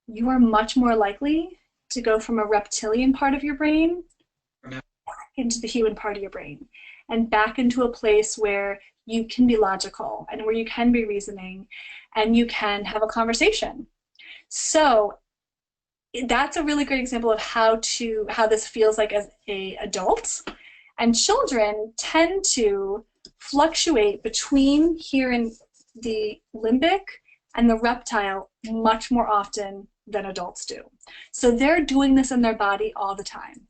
You are much more likely to go from a reptilian part of your brain back into the human part of your brain and back into a place where you can be logical and where you can be reasoning and you can have a conversation. So that's a really great example of how this feels like as an adult. And children tend to fluctuate between here in the limbic and the reptile much more often than adults do. So they're doing this in their body all the time.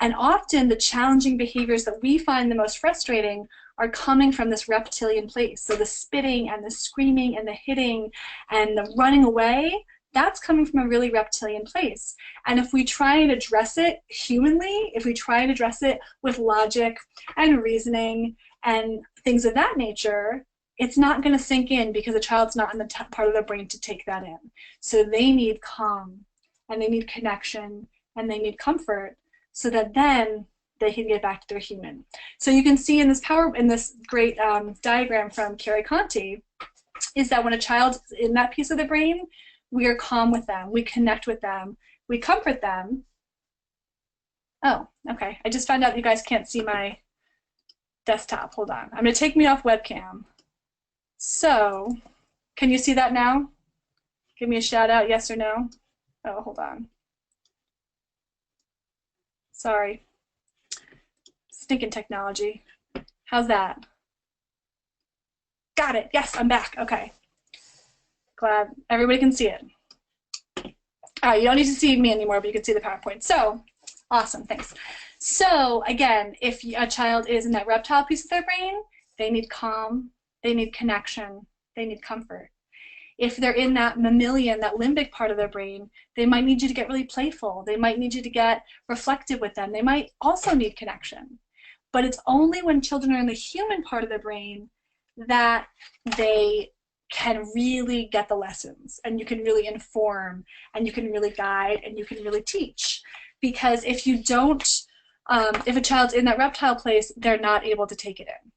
And often the challenging behaviors that we find the most frustrating are coming from this reptilian place. So the spitting and the screaming and the hitting and the running away, that's coming from a really reptilian place. And if we try and address it humanly, if we try and address it with logic and reasoning and things of that nature, it's not going to sink in because the child's not in the part of their brain to take that in. So they need calm, and they need connection, and they need comfort so that then they can get back to their human. So you can see in this great diagram from Carrie Conti is that when a child's in that piece of the brain, we are calm with them, we connect with them, we comfort them. Oh, okay. I just found out you guys can't see my desktop. Hold on. I'm going to take me off webcam. So, can you see that now? Give me a shout out, yes or no? Oh, hold on. Sorry. Stinking technology. How's that? Got it. Yes, I'm back. Okay. Glad everybody can see it. All right, you don't need to see me anymore, but you can see the PowerPoint. So, awesome, thanks. So, again, if a child is in that reptile piece of their brain, they need calm, they need connection, they need comfort. If they're in that mammalian, that limbic part of their brain, they might need you to get really playful. They might need you to get reflective with them. They might also need connection. But it's only when children are in the human part of their brain that they can really get the lessons, and you can really inform, and you can really guide, and you can really teach. Because if you don't, if a child's in that reptile place, they're not able to take it in.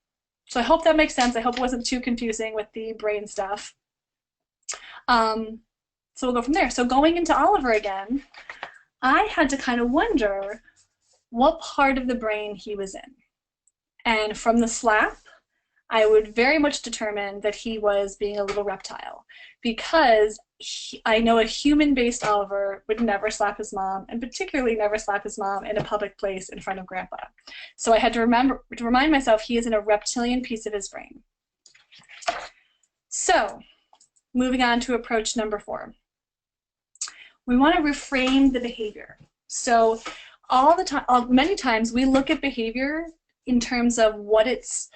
So I hope that makes sense. I hope it wasn't too confusing with the brain stuff. So we'll go from there. So going into Oliver again, I had to kind of wonder what part of the brain he was in. And from the slap, I would very much determine that he was being a little reptile, because I know a human-based Oliver would never slap his mom, and particularly never slap his mom in a public place in front of grandpa. So I had to remind myself he is in a reptilian piece of his brain. So moving on to approach number 4. We want to reframe the behavior. So many times we look at behavior in terms of what it's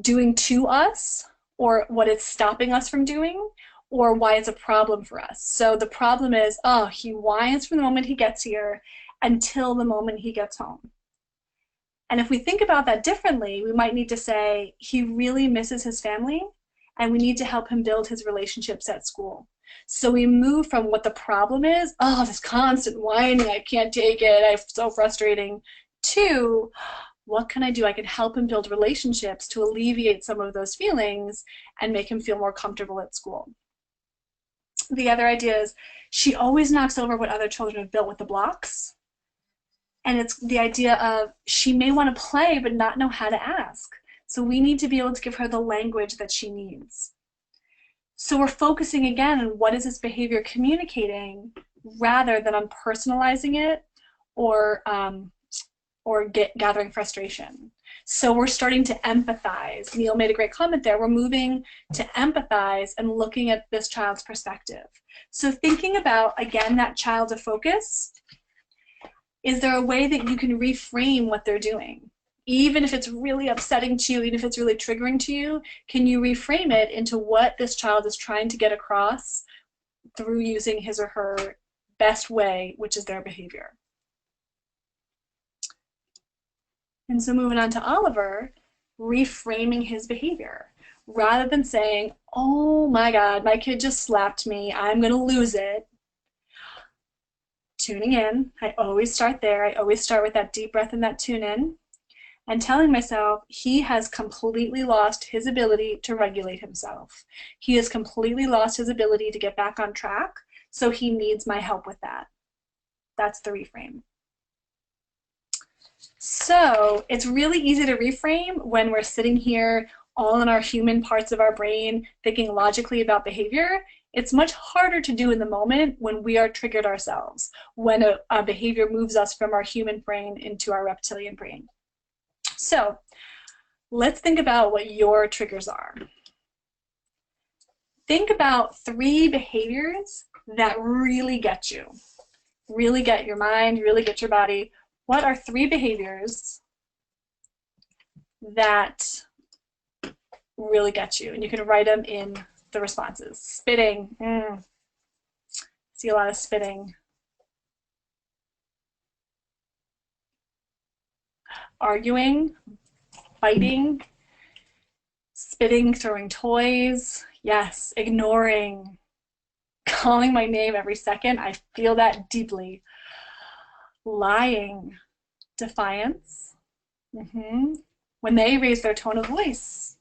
doing to us, or what it's stopping us from doing, or why it's a problem for us. So the problem is, oh, he whines from the moment he gets here until the moment he gets home. And if we think about that differently, we might need to say he really misses his family, and we need to help him build his relationships at school. So we move from what the problem is, oh, this constant whining, I can't take it, it's so frustrating, to what can I do? I can help him build relationships to alleviate some of those feelings and make him feel more comfortable at school. The other idea is she always knocks over what other children have built with the blocks. And it's the idea of she may want to play but not know how to ask. So we need to be able to give her the language that she needs. So we're focusing again on what is this behavior communicating, rather than on personalizing it or gathering frustration. So we're starting to empathize. Neil made a great comment there. We're moving to empathize and looking at this child's perspective. So thinking about, again, that child of focus, is there a way that you can reframe what they're doing? Even if it's really upsetting to you, even if it's really triggering to you, can you reframe it into what this child is trying to get across through using his or her best way, which is their behavior? And so moving on to Oliver, reframing his behavior. Rather than saying, oh my God, my kid just slapped me, I'm going to lose it. Tuning in. I always start there. I always start with that deep breath and that tune in. And telling myself he has completely lost his ability to regulate himself. He has completely lost his ability to get back on track, so he needs my help with that. That's the reframe. So it's really easy to reframe when we're sitting here all in our human parts of our brain thinking logically about behavior. It's much harder to do in the moment when we are triggered ourselves, when a behavior moves us from our human brain into our reptilian brain. So let's think about what your triggers are. Think about 3 behaviors that really get you, really get your mind, really get your body. What are 3 behaviors that really get you? And you can write them in the responses. Spitting. See a lot of spitting. Arguing, biting, spitting, throwing toys. Yes, ignoring, calling my name every second. I feel that deeply. Lying, defiance. When they raise their tone of voice,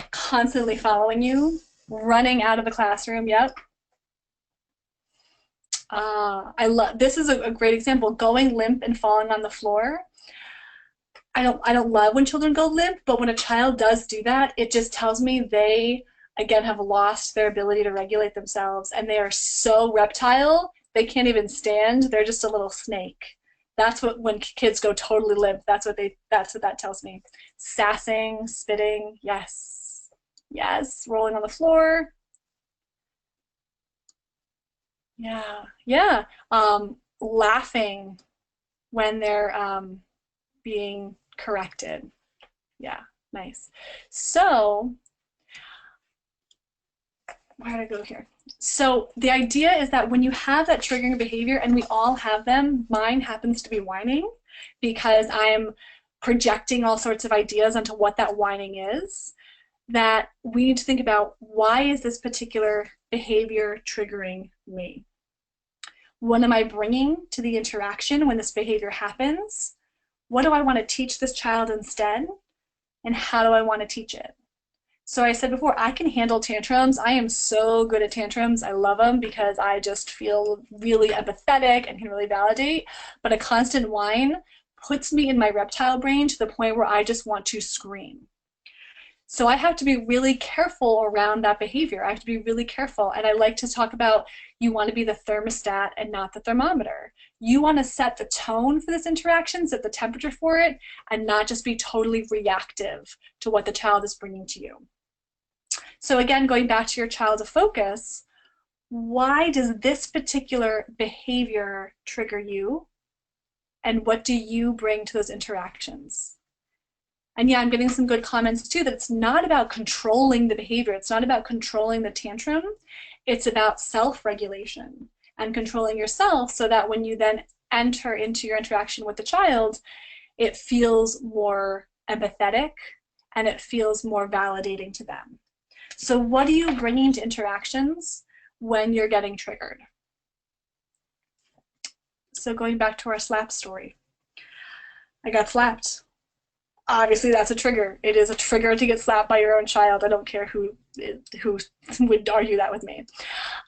constantly following you, running out of the classroom. Yep. This is a great example. Going limp and falling on the floor. I don't love when children go limp, but when a child does do that, it just tells me they, again, have lost their ability to regulate themselves, and they are so reptile, they can't even stand. They're just a little snake. That's what, when kids go totally limp, that's what that tells me. Sassing, spitting, yes. Yes, rolling on the floor. Yeah. Laughing when they're being corrected. Yeah, nice. So where did I go here? So the idea is that when you have that triggering behavior, and we all have them, mine happens to be whining because I'm projecting all sorts of ideas onto what that whining is, that we need to think about, why is this particular behavior triggering me? What am I bringing to the interaction when this behavior happens? What do I want to teach this child instead? And how do I want to teach it? So I said before, I can handle tantrums. I am so good at tantrums. I love them because I just feel really empathetic and can really validate. But a constant whine puts me in my reptile brain to the point where I just want to scream. So I have to be really careful around that behavior. I have to be really careful. And I like to talk about, you want to be the thermostat and not the thermometer. You want to set the tone for this interaction, set the temperature for it, and not just be totally reactive to what the child is bringing to you. So again, going back to your child of focus, why does this particular behavior trigger you? And what do you bring to those interactions? And yeah, I'm getting some good comments too, that it's not about controlling the behavior. It's not about controlling the tantrum. It's about self-regulation and controlling yourself so that when you then enter into your interaction with the child, it feels more empathetic and it feels more validating to them. So what are you bringing to interactions when you're getting triggered? So going back to our slap story, I got slapped. Obviously that's a trigger. It is a trigger to get slapped by your own child. I don't care who would argue that with me.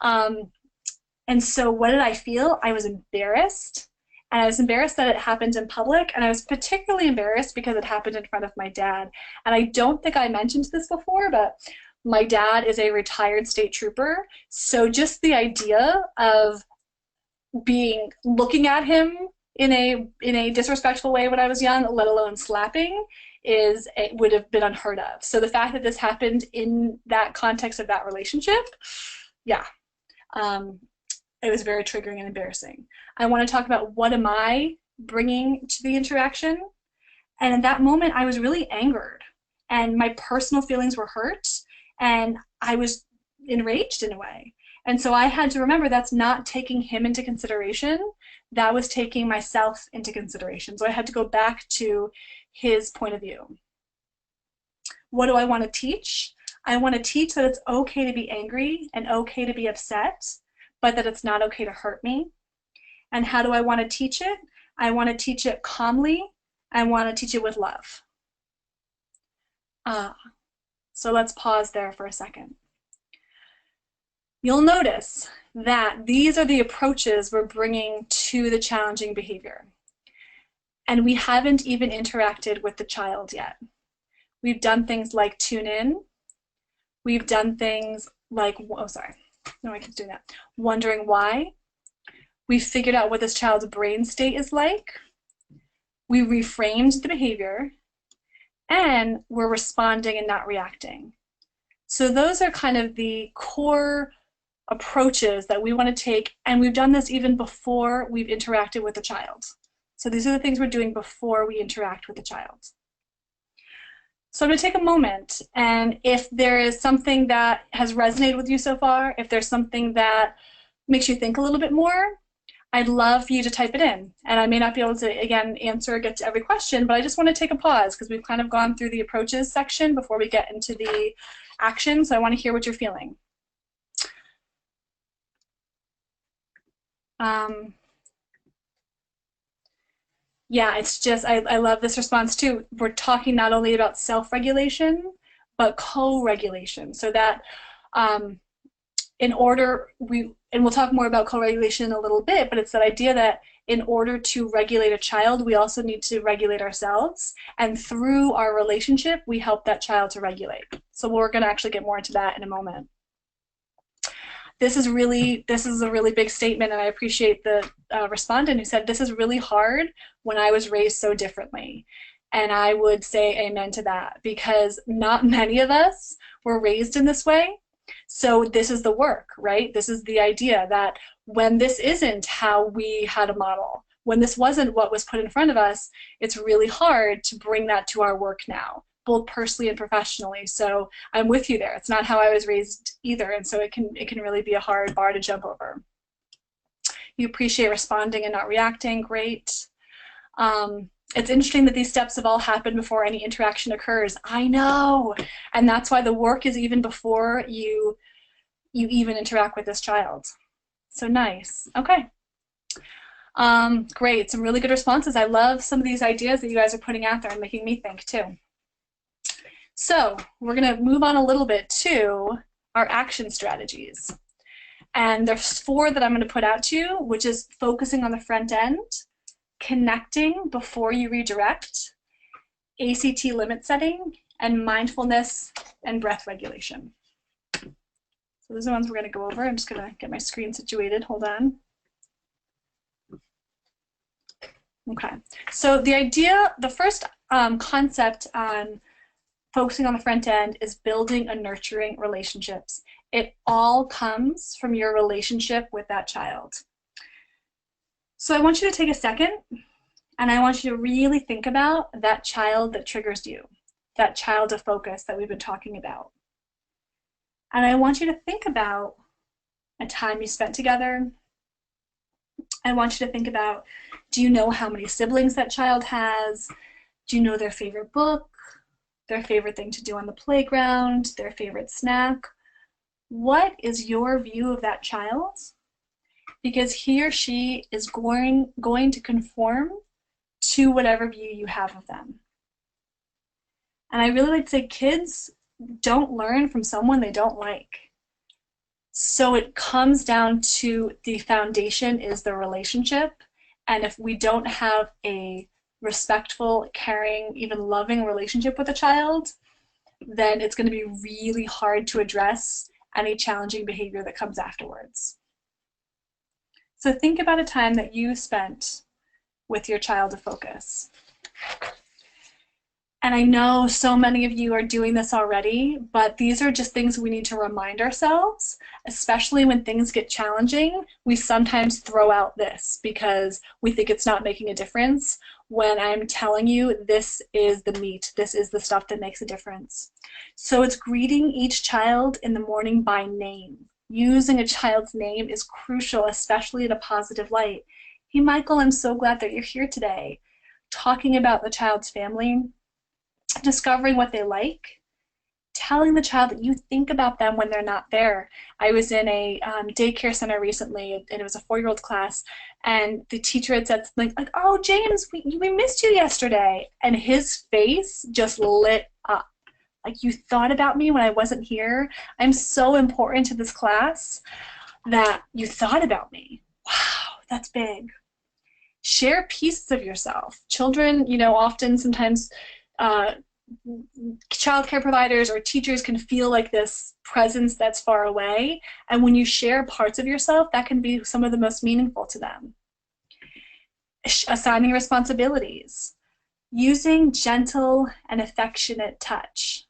And so what did I feel? I was embarrassed. And I was embarrassed that it happened in public, and I was particularly embarrassed because it happened in front of my dad. And I don't think I mentioned this before, but my dad is a retired state trooper. So just the idea of looking at him in a disrespectful way when I was young, let alone slapping, it would have been unheard of. So the fact that this happened in that context of that relationship, yeah, it was very triggering and embarrassing. I want to talk about, what am I bringing to the interaction? And in that moment, I was really angered, and my personal feelings were hurt, and I was enraged in a way. And so I had to remember, that's not taking him into consideration. That was taking myself into consideration. So I had to go back to his point of view. What do I want to teach? I want to teach that it's okay to be angry and okay to be upset, but that it's not okay to hurt me. And how do I want to teach it? I want to teach it calmly. I want to teach it with love. So let's pause there for a second. You'll notice that these are the approaches we're bringing to the challenging behavior. And we haven't even interacted with the child yet. We've done things like tune in. We've done things like, oh, sorry, no, I keep doing that. Wondering why. We've figured out what this child's brain state is like. We reframed the behavior, and we're responding and not reacting. So those are kind of the core approaches that we want to take, and we've done this even before we've interacted with the child. So these are the things we're doing before we interact with the child. So I'm going to take a moment, and if there is something that has resonated with you so far, if there's something that makes you think a little bit more, I'd love for you to type it in. And I may not be able to, again, get to every question, but I just want to take a pause because we've kind of gone through the approaches section before we get into the action, so I want to hear what you're feeling. Yeah, it's just, I love this response too. We're talking not only about self-regulation, but co-regulation. So that in order, and we'll talk more about co-regulation in a little bit, but it's that idea that in order to regulate a child, we also need to regulate ourselves. And through our relationship, we help that child to regulate. So we're going to actually get more into that in a moment. This is a really big statement, and I appreciate the respondent who said, this is really hard when I was raised so differently. And I would say amen to that, because not many of us were raised in this way. So this is the work, right? This is the idea that when this isn't how we had a model, when this wasn't what was put in front of us, it's really hard to bring that to our work now. both personally and professionally. So I'm with you there. It's not how I was raised either, and so it can really be a hard bar to jump over. You appreciate responding and not reacting. Great. It's interesting that these steps have all happened before any interaction occurs. I know, and that's why the work is even before you even interact with this child. So nice. Okay. Great. Some really good responses. I love some of these ideas that you guys are putting out there and making me think too. So we're going to move on a little bit to our action strategies. And there's 4 that I'm going to put out to you, which is focusing on the front end, connecting before you redirect, ACT limit setting, and mindfulness and breath regulation. So those are the ones we're going to go over. I'm just going to get my screen situated. Hold on. Okay. So the first concept on focusing on the front end is building and nurturing relationships. It all comes from your relationship with that child. So I want you to take a second and I want you to really think about that child that triggers you, that child of focus that we've been talking about. And I want you to think about a time you spent together. I want you to think about, do you know how many siblings that child has? Do you know their favorite book, their favorite thing to do on the playground, their favorite snack? What is your view of that child? Because he or she is going to conform to whatever view you have of them. And I really like to say kids don't learn from someone they don't like. So it comes down to the foundation is the relationship. And if we don't have a respectful, caring, even loving relationship with a child, then it's going to be really hard to address any challenging behavior that comes afterwards. So think about a time that you spent with your child of focus. And I know so many of you are doing this already, but these are just things we need to remind ourselves, especially when things get challenging. We sometimes throw out this because we think it's not making a difference, when I'm telling you this is the meat, this is the stuff that makes a difference. So it's greeting each child in the morning by name. Using a child's name is crucial, especially in a positive light. Hey, Michael, I'm so glad that you're here today. Talking about the child's family, discovering what they like, telling the child that you think about them when they're not there. I was in a daycare center recently, and it was a 4-year-old class, and the teacher had said something like, oh, James, we missed you yesterday. And his face just lit up. Like, you thought about me when I wasn't here. I'm so important to this class that you thought about me. Wow, that's big. Share pieces of yourself. Children, often sometimes childcare providers or teachers can feel like this presence that's far away, and when you share parts of yourself, that can be some of the most meaningful to them. Assigning responsibilities, using gentle and affectionate touch.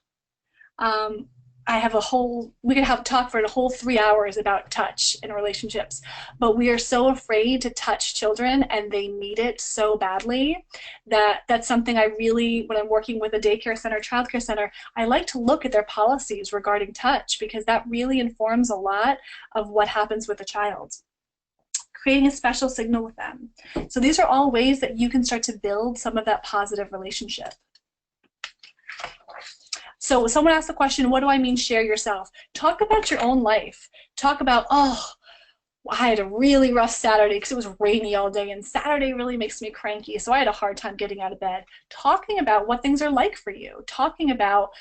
We could have a talk for a whole 3 hours about touch in relationships, but we are so afraid to touch children, and they need it so badly that that's something I really, when I'm working with a daycare center, childcare center, I like to look at their policies regarding touch, because that really informs a lot of what happens with a child. Creating a special signal with them. So these are all ways that you can start to build some of that positive relationship. So someone asked the question, what do I mean share yourself? Talk about your own life. Talk about, oh, I had a really rough Saturday because it was rainy all day, and Saturday really makes me cranky, so I had a hard time getting out of bed. Talking about what things are like for you. Talking about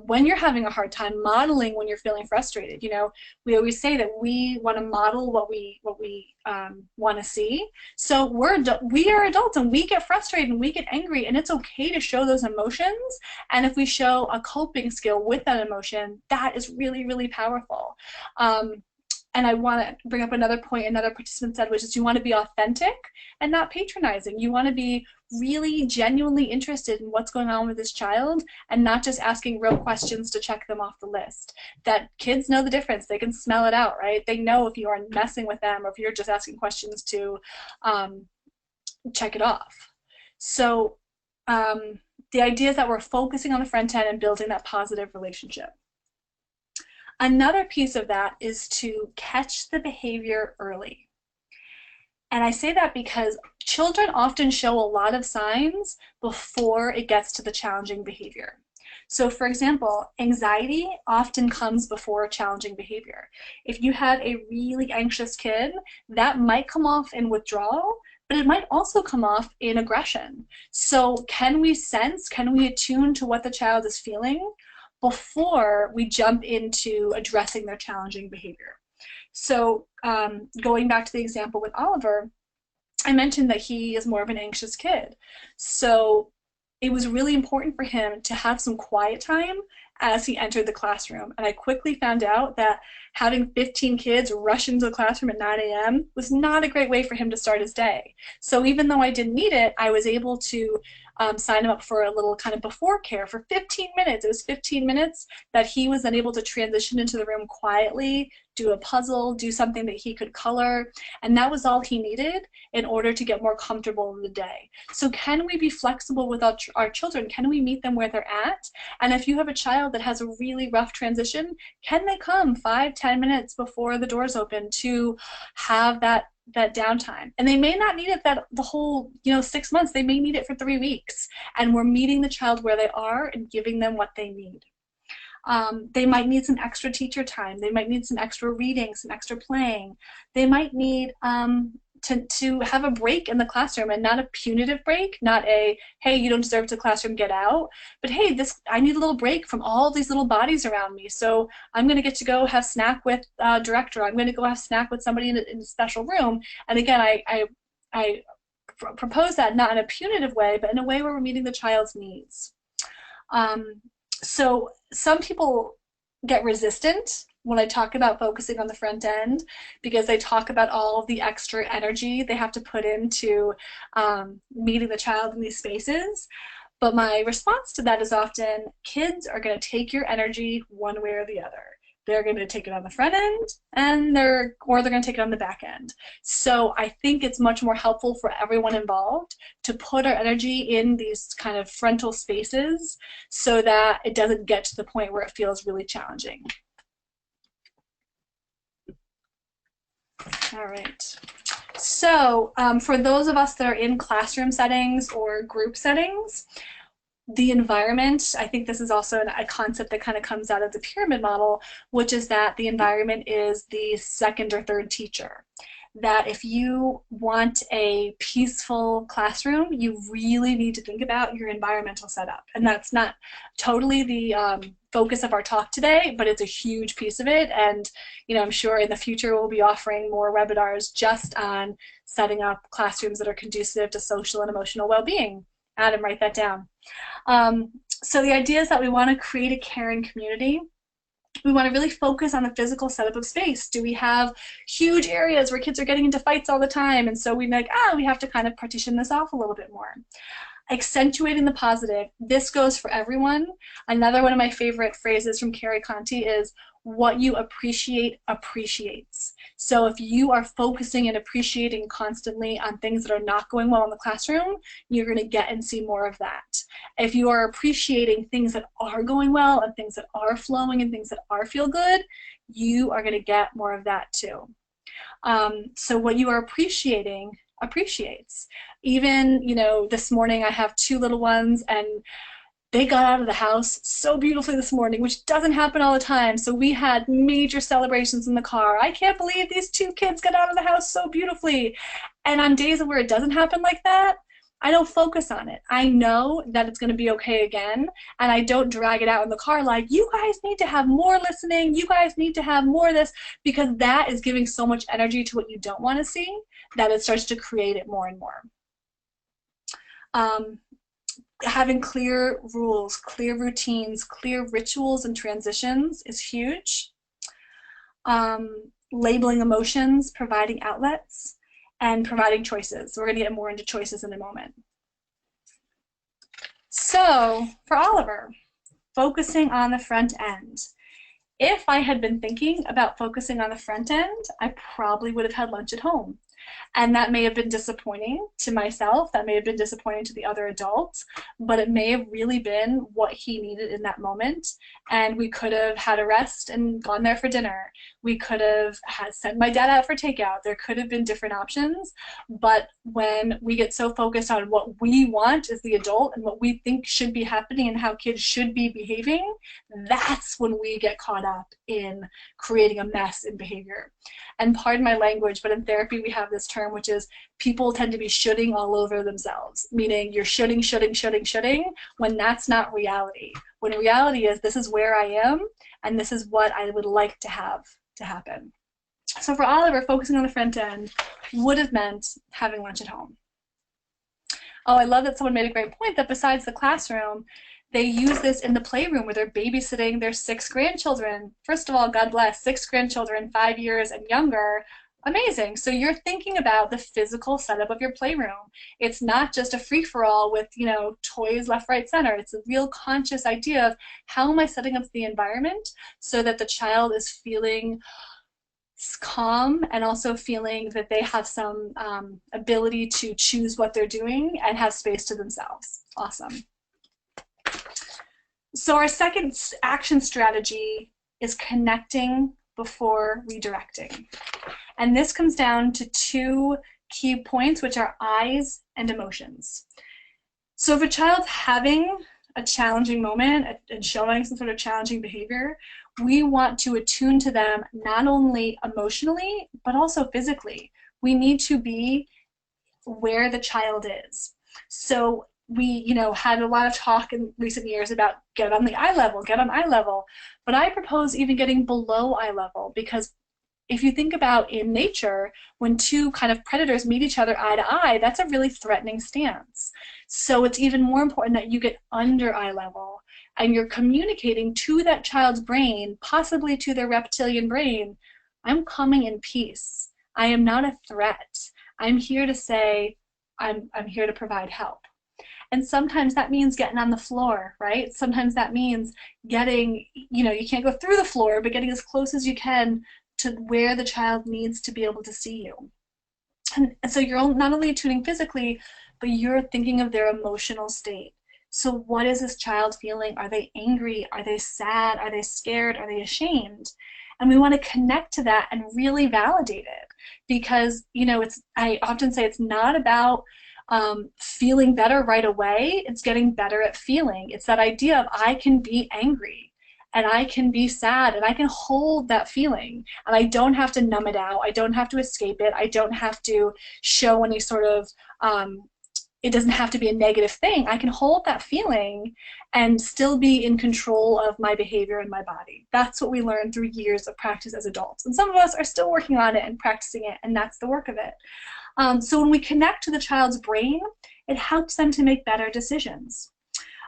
when you're having a hard time, modeling when you're feeling frustrated. We always say that we want to model what we want to see. So we are adults, and we get frustrated and we get angry, and it's okay to show those emotions. And if we show a coping skill with that emotion, that is really, really powerful. And I want to bring up another point another participant said, which is you want to be authentic and not patronizing. You want to be really genuinely interested in what's going on with this child, and not just asking real questions to check them off the list. That kids know the difference. They can smell it out, right? They know if you are messing with them or if you're just asking questions to check it off. So The idea is that we're focusing on the front end and building that positive relationship. Another piece of that is to catch the behavior early. And I say that because children often show a lot of signs before it gets to the challenging behavior. So for example, anxiety often comes before challenging behavior. If you have a really anxious kid, that might come off in withdrawal, but it might also come off in aggression. So can we sense, can we attune to what the child is feeling before we jump into addressing their challenging behavior? So going back to the example with Oliver, I mentioned that he is more of an anxious kid. So it was really important for him to have some quiet time as he entered the classroom. And I quickly found out that having 15 kids rush into the classroom at 9 a.m. was not a great way for him to start his day. So even though I didn't need it, I was able to sign him up for a little kind of before care for 15 minutes. It was 15 minutes that he was then able to transition into the room quietly, do a puzzle, do something that he could color, and that was all he needed in order to get more comfortable in the day. So can we be flexible with our children? Can we meet them where they're at? And if you have a child that has a really rough transition, can they come 5-10 minutes before the doors open to have that downtime? And they may not need it the whole 6 months. They may need it for 3 weeks, and we're meeting the child where they are and giving them what they need. They might need some extra teacher time. They might need some extra reading, some extra playing. They might need to have a break in the classroom, and not a punitive break, not a, hey, you don't deserve to classroom, get out, but hey, I need a little break from all these little bodies around me, so I'm going to get to go have snack with director. I'm going to go have snack with somebody in a special room. And again, I propose that not in a punitive way, but in a way where we're meeting the child's needs. So some people get resistant when I talk about focusing on the front end, because they talk about all of the extra energy they have to put into meeting the child in these spaces. But my response to that is often, kids are going to take your energy one way or the other. They're going to take it on the front end, or they're going to take it on the back end. So I think it's much more helpful for everyone involved to put our energy in these kind of frontal spaces so that it doesn't get to the point where it feels really challenging. All right. So for those of us that are in classroom settings or group settings, the environment, I think this is also a concept that kind of comes out of the pyramid model, which is that the environment is the second or third teacher. That if you want a peaceful classroom, you really need to think about your environmental setup. And that's not totally the focus of our talk today, but it's a huge piece of it. And I'm sure in the future we'll be offering more webinars just on setting up classrooms that are conducive to social and emotional well-being. Adam, write that down. So the idea is that we want to create a caring community. We want to really focus on the physical setup of space. Do we have huge areas where kids are getting into fights all the time, and so we have to kind of partition this off a little bit more? Accentuating the positive. This goes for everyone. Another one of my favorite phrases from Carrie Conti is, what you appreciate appreciates. So if you are focusing and appreciating constantly on things that are not going well in the classroom, you're going to get and see more of that. If you are appreciating things that are going well and things that are flowing and things that feel good, you are going to get more of that too. So what you are appreciating appreciates. Even, this morning I have 2 little ones, and they got out of the house so beautifully this morning, which doesn't happen all the time. So we had major celebrations in the car. I can't believe these 2 kids got out of the house so beautifully. And on days where it doesn't happen like that, I don't focus on it. I know that it's going to be okay again, and I don't drag it out in the car like, you guys need to have more listening, you guys need to have more of this, because that is giving so much energy to what you don't want to see that it starts to create it more and more. Having clear rules, clear routines, clear rituals and transitions is huge. Labeling emotions, providing outlets, and providing choices. We're going to get more into choices in a moment. So for Oliver, focusing on the front end. If I had been thinking about focusing on the front end, I probably would have had lunch at home. And that may have been disappointing to myself, that may have been disappointing to the other adults, but it may have really been what he needed in that moment. And we could have had a rest and gone there for dinner. We could have sent my dad out for takeout. There could have been different options. But when we get so focused on what we want as the adult and what we think should be happening and how kids should be behaving, that's when we get caught up in creating a mess in behavior. And pardon my language, but in therapy we have this term, which is people tend to be shoulding all over themselves, meaning you're shoulding, when that's not reality. When reality is, this is where I am, and this is what I would like to have to happen. So for Oliver, focusing on the front end would have meant having lunch at home. Oh, I love that someone made a great point that besides the classroom, they use this in the playroom where they're babysitting their 6 grandchildren. First of all, God bless, 6 grandchildren, 5 years and younger. Amazing. So you're thinking about the physical setup of your playroom. It's not just a free-for-all with, toys left, right, center. It's a real conscious idea of how am I setting up the environment so that the child is feeling calm and also feeling that they have some ability to choose what they're doing and have space to themselves. Awesome. So our second action strategy is connecting before redirecting. And this comes down to 2 key points, which are eyes and emotions. So if a child's having a challenging moment and showing some sort of challenging behavior, we want to attune to them not only emotionally, but also physically. We need to be where the child is. So we, had a lot of talk in recent years about get on the eye level, get on eye level. But I propose even getting below eye level, because if you think about in nature, when 2 kind of predators meet each other eye to eye, that's a really threatening stance. So it's even more important that you get under eye level and you're communicating to that child's brain, possibly to their reptilian brain, I'm coming in peace. I am not a threat. I'm here to say, I'm here to provide help. And sometimes that means getting on the floor, right? Sometimes that means getting, you can't go through the floor, but getting as close as you can to where the child needs to be able to see you. And so you're not only tuning physically, but you're thinking of their emotional state. So what is this child feeling? Are they angry? Are they sad? Are they scared? Are they ashamed? And we want to connect to that and really validate it, because I often say it's not about feeling better right away. It's getting better at feeling. It's that idea of I can be angry and I can be sad and I can hold that feeling and I don't have to numb it out. I don't have to escape it. I don't have to show any sort of it doesn't have to be a negative thing. I can hold that feeling and still be in control of my behavior and my body. That's what we learn through years of practice as adults. And some of us are still working on it and practicing it, and that's the work of it. So when we connect to the child's brain, it helps them to make better decisions.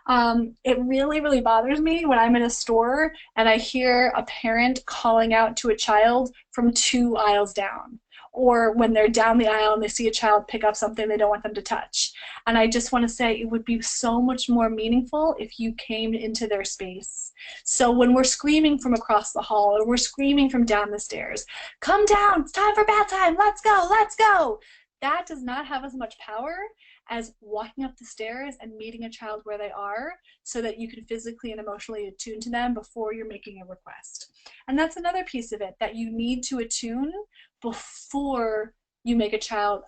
It really, really bothers me when I'm in a store and I hear a parent calling out to a child from 2 aisles down, or when they're down the aisle and they see a child pick up something they don't want them to touch. And I just want to say it would be so much more meaningful if you came into their space. So when we're screaming from across the hall or we're screaming from down the stairs, come down, it's time for bath time, let's go, let's go. That does not have as much power as walking up the stairs and meeting a child where they are so that you can physically and emotionally attune to them before you're making a request. And that's another piece of it, that you need to attune before you make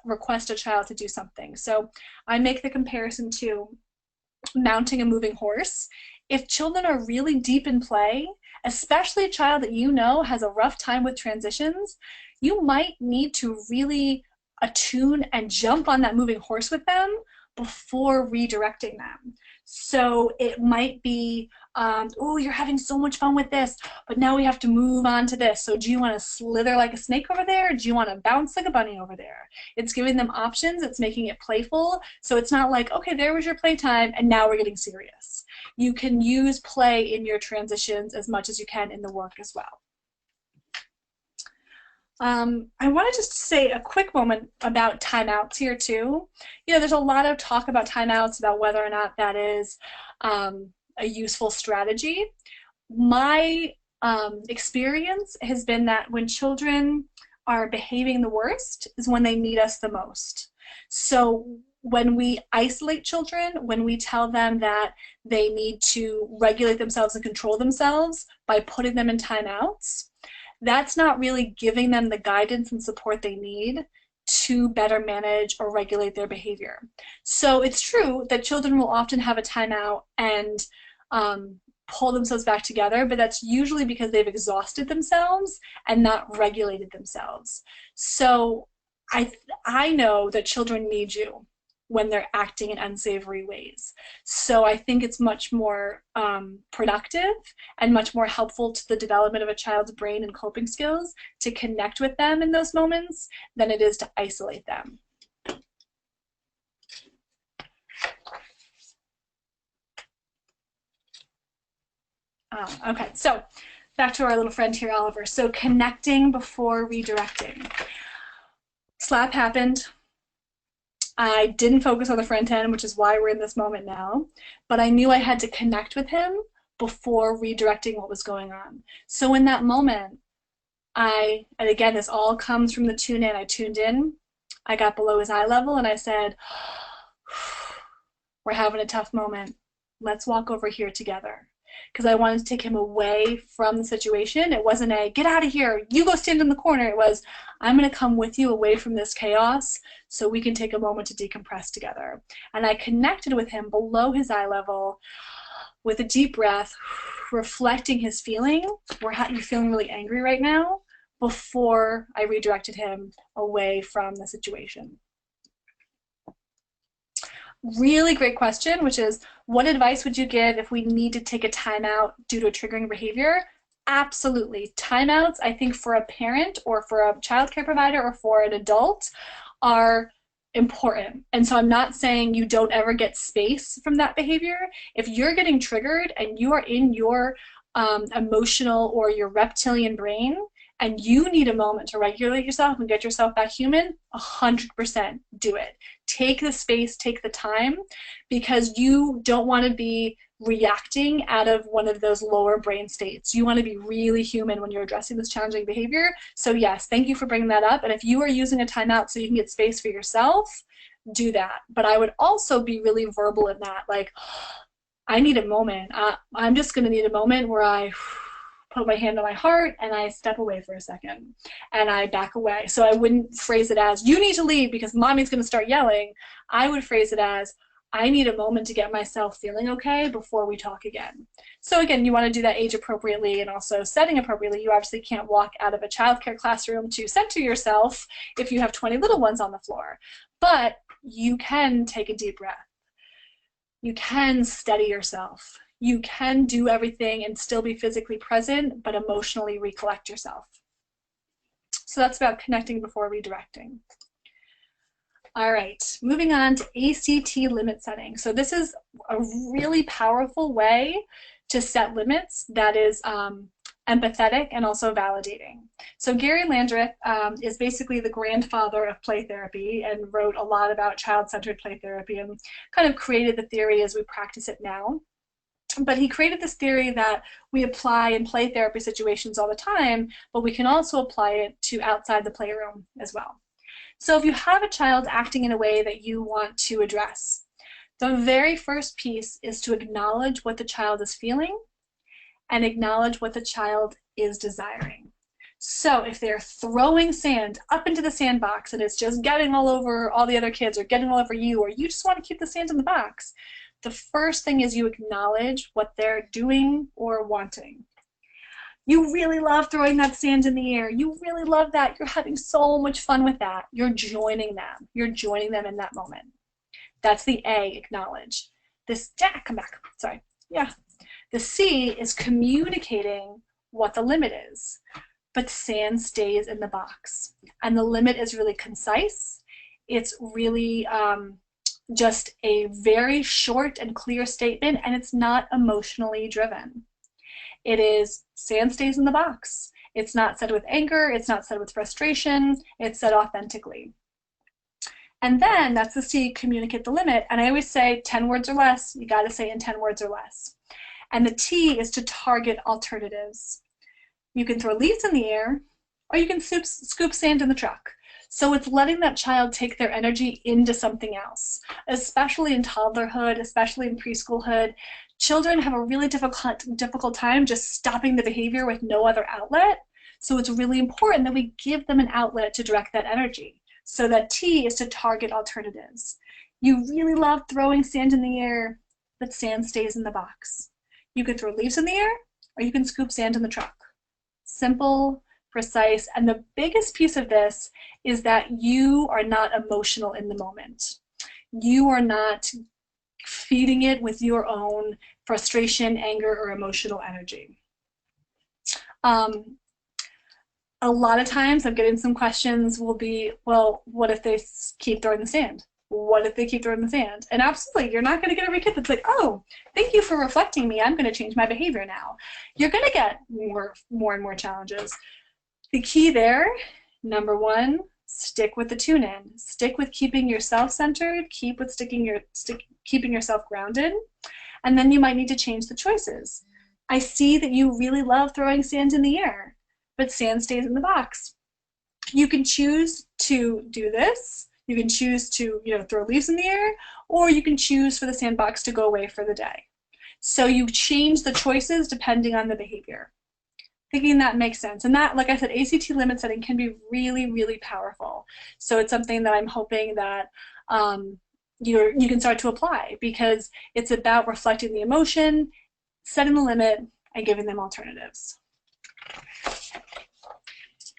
request a child to do something. So I make the comparison to mounting a moving horse. If children are really deep in play, especially a child that has a rough time with transitions, you might need to really attune and jump on that moving horse with them before redirecting them. So it might be, oh, you're having so much fun with this, but now we have to move on to this. So do you want to slither like a snake over there, or do you want to bounce like a bunny over there? It's giving them options. It's making it playful. So it's not like, okay, there was your playtime, and now we're getting serious. You can use play in your transitions as much as you can in the work as well. I want to just say a quick moment about timeouts here too. There's a lot of talk about timeouts, about whether or not that is a useful strategy. My experience has been that when children are behaving the worst is when they need us the most. So when we isolate children, when we tell them that they need to regulate themselves and control themselves by putting them in timeouts, that's not really giving them the guidance and support they need to better manage or regulate their behavior. So it's true that children will often have a timeout and pull themselves back together, but that's usually because they've exhausted themselves and not regulated themselves. So I know that children need you when they're acting in unsavory ways. So I think it's much more productive and much more helpful to the development of a child's brain and coping skills to connect with them in those moments than it is to isolate them. Okay, so back to our little friend here, Oliver. So connecting before redirecting. Slap happened. I didn't focus on the front end, which is why we're in this moment now, but I knew I had to connect with him before redirecting what was going on. So in that moment, and again, this all comes from the tune in. I tuned in, I got below his eye level, and I said, we're having a tough moment. Let's walk over here together. Because I wanted to take him away from the situation. It wasn't a, get out of here, you go stand in the corner. It was, I'm going to come with you away from this chaos so we can take a moment to decompress together. And I connected with him below his eye level with a deep breath, reflecting his feeling. You're feeling really angry right now, before I redirected him away from the situation. Really great question, which is, what advice would you give if we need to take a timeout due to a triggering behavior? Absolutely. Timeouts, I think, for a parent or for a child care provider or for an adult are important. And so I'm not saying you don't ever get space from that behavior. If you're getting triggered and you are in your emotional or your reptilian brain, and you need a moment to regulate yourself and get yourself back human, 100% do it. Take the space, take the time, because you don't want to be reacting out of one of those lower brain states. You want to be really human when you're addressing this challenging behavior. So yes, thank you for bringing that up. And if you are using a timeout so you can get space for yourself, do that. But I would also be really verbal in that, like, I need a moment. I'm just going to need a moment where I put my hand on my heart and I step away for a second and I back away. So I wouldn't phrase it as, you need to leave because mommy's going to start yelling. I would phrase it as, I need a moment to get myself feeling okay before we talk again. So again, you want to do that age appropriately and also setting appropriately. You obviously can't walk out of a childcare classroom to center yourself if you have 20 little ones on the floor. But you can take a deep breath. You can steady yourself. You can do everything and still be physically present, but emotionally recollect yourself. So that's about connecting before redirecting. All right, moving on to ACT limit setting. So this is a really powerful way to set limits that is empathetic and also validating. So Gary Landreth is basically the grandfather of play therapy and wrote a lot about child-centered play therapy and kind of created the theory as we practice it now. But he created this theory that we apply in play therapy situations all the time, but we can also apply it to outside the playroom as well. So if you have a child acting in a way that you want to address, the very first piece is to acknowledge what the child is feeling and acknowledge what the child is desiring. So if they're throwing sand up into the sandbox and it's just getting all over all the other kids or getting all over you, or you just want to keep the sand in the box, the first thing is you acknowledge what they're doing or wanting. You really love throwing that sand in the air. You really love that. You're having so much fun with that. You're joining them. You're joining them in that moment. That's the A, acknowledge. This, come back, sorry. Yeah. The C is communicating what the limit is, but sand stays in the box. And the limit is really concise. It's really just a very short and clear statement, and it's not emotionally driven. It is, sand stays in the box. It's not said with anger, it's not said with frustration, it's said authentically. And then, that's the C, communicate the limit, and I always say 10 words or less, you gotta say in 10 words or less. And the T is to target alternatives. You can throw leaves in the air, or you can scoop sand in the truck. So it's letting that child take their energy into something else, especially in toddlerhood, especially in preschoolhood. Children have a really difficult time just stopping the behavior with no other outlet. So it's really important that we give them an outlet to direct that energy. So that T is to target alternatives. You really love throwing sand in the air, but sand stays in the box. You can throw leaves in the air, or you can scoop sand in the truck. Simple, precise, and the biggest piece of this is that you are not emotional in the moment. You are not feeding it with your own frustration, anger, or emotional energy. A lot of times I'm getting some questions will be, well, what if they keep throwing the sand? What if they keep throwing the sand? And absolutely, you're not going to get every kid that's like, oh, thank you for reflecting me. I'm going to change my behavior now. You're going to get more and more challenges. The key there, number one, stick with the tune-in. Stick with keeping yourself centered. Keep with keeping yourself grounded. And then you might need to change the choices. I see that you really love throwing sand in the air, but sand stays in the box. You can choose to do this. You can choose to, throw leaves in the air, or you can choose for the sandbox to go away for the day. So you change the choices depending on the behavior. Thinking that makes sense. And that, like I said, ACT limit setting can be really, really powerful. So it's something that I'm hoping that you can start to apply, because it's about reflecting the emotion, setting the limit, and giving them alternatives.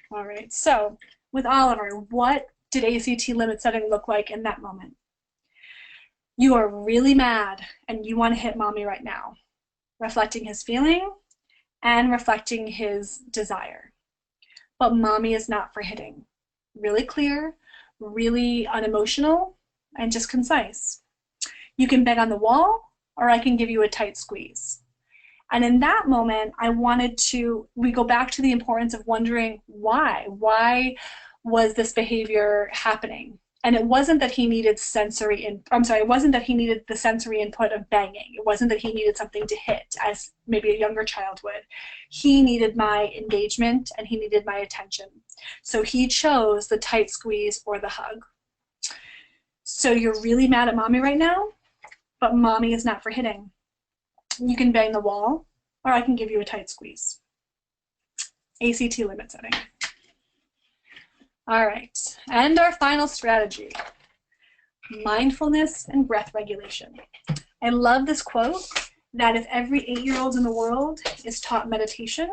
All right, so with Oliver, what did ACT limit setting look like in that moment? You are really mad and you want to hit mommy right now, reflecting his feeling and reflecting his desire. But mommy is not for hitting. Really clear, really unemotional, and just concise. You can bang on the wall, or I can give you a tight squeeze. And in that moment, we go back to the importance of wondering why. Why was this behavior happening? And it wasn't that he needed it wasn't that he needed the sensory input of banging. It wasn't that he needed something to hit, as maybe a younger child would. He needed my engagement and he needed my attention. So he chose the tight squeeze or the hug. So you're really mad at mommy right now, but mommy is not for hitting. You can bang the wall, or I can give you a tight squeeze. ACT limit setting. All right, and our final strategy, mindfulness and breath regulation. I love this quote, that if every 8-year-old in the world is taught meditation,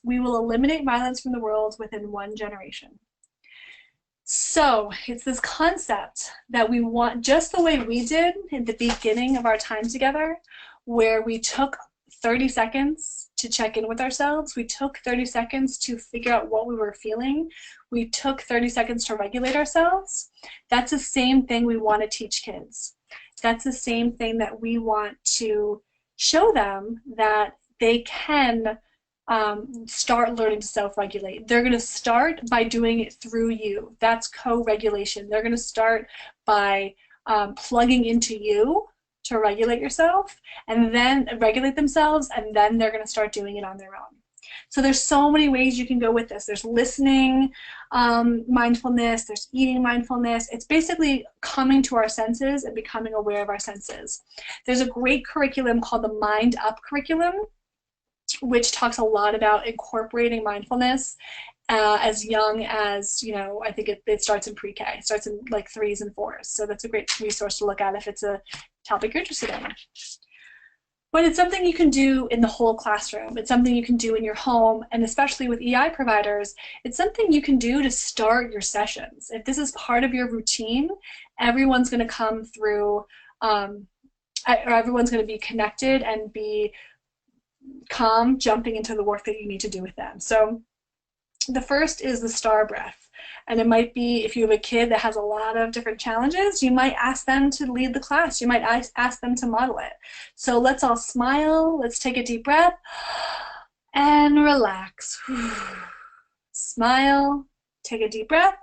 we will eliminate violence from the world within 1 generation. So it's this concept that we want, just the way we did at the beginning of our time together, where we took 30 seconds to check in with ourselves. We took 30 seconds to figure out what we were feeling. We took 30 seconds to regulate ourselves. That's the same thing we want to teach kids. That's the same thing that we want to show them, that they can start learning to self-regulate. They're going to start by doing it through you. That's co-regulation. They're going to start by plugging into you to regulate yourself, and then regulate themselves, and then they're going to start doing it on their own. So there's so many ways you can go with this. There's listening mindfulness, there's eating mindfulness. It's basically coming to our senses and becoming aware of our senses. There's a great curriculum called the Mind Up curriculum, which talks a lot about incorporating mindfulness as young as, I think it starts in pre-K. It starts in like 3s and 4s. So that's a great resource to look at if it's a topic you're interested in. But it's something you can do in the whole classroom. It's something you can do in your home, and especially with EI providers, it's something you can do to start your sessions. If this is part of your routine, everyone's going to come through, or everyone's going to be connected and be calm, jumping into the work that you need to do with them. So the first is the star breath. And it might be, if you have a kid that has a lot of different challenges, you might ask them to lead the class. You might ask them to model it. So let's all smile. Let's take a deep breath and relax. Smile, take a deep breath,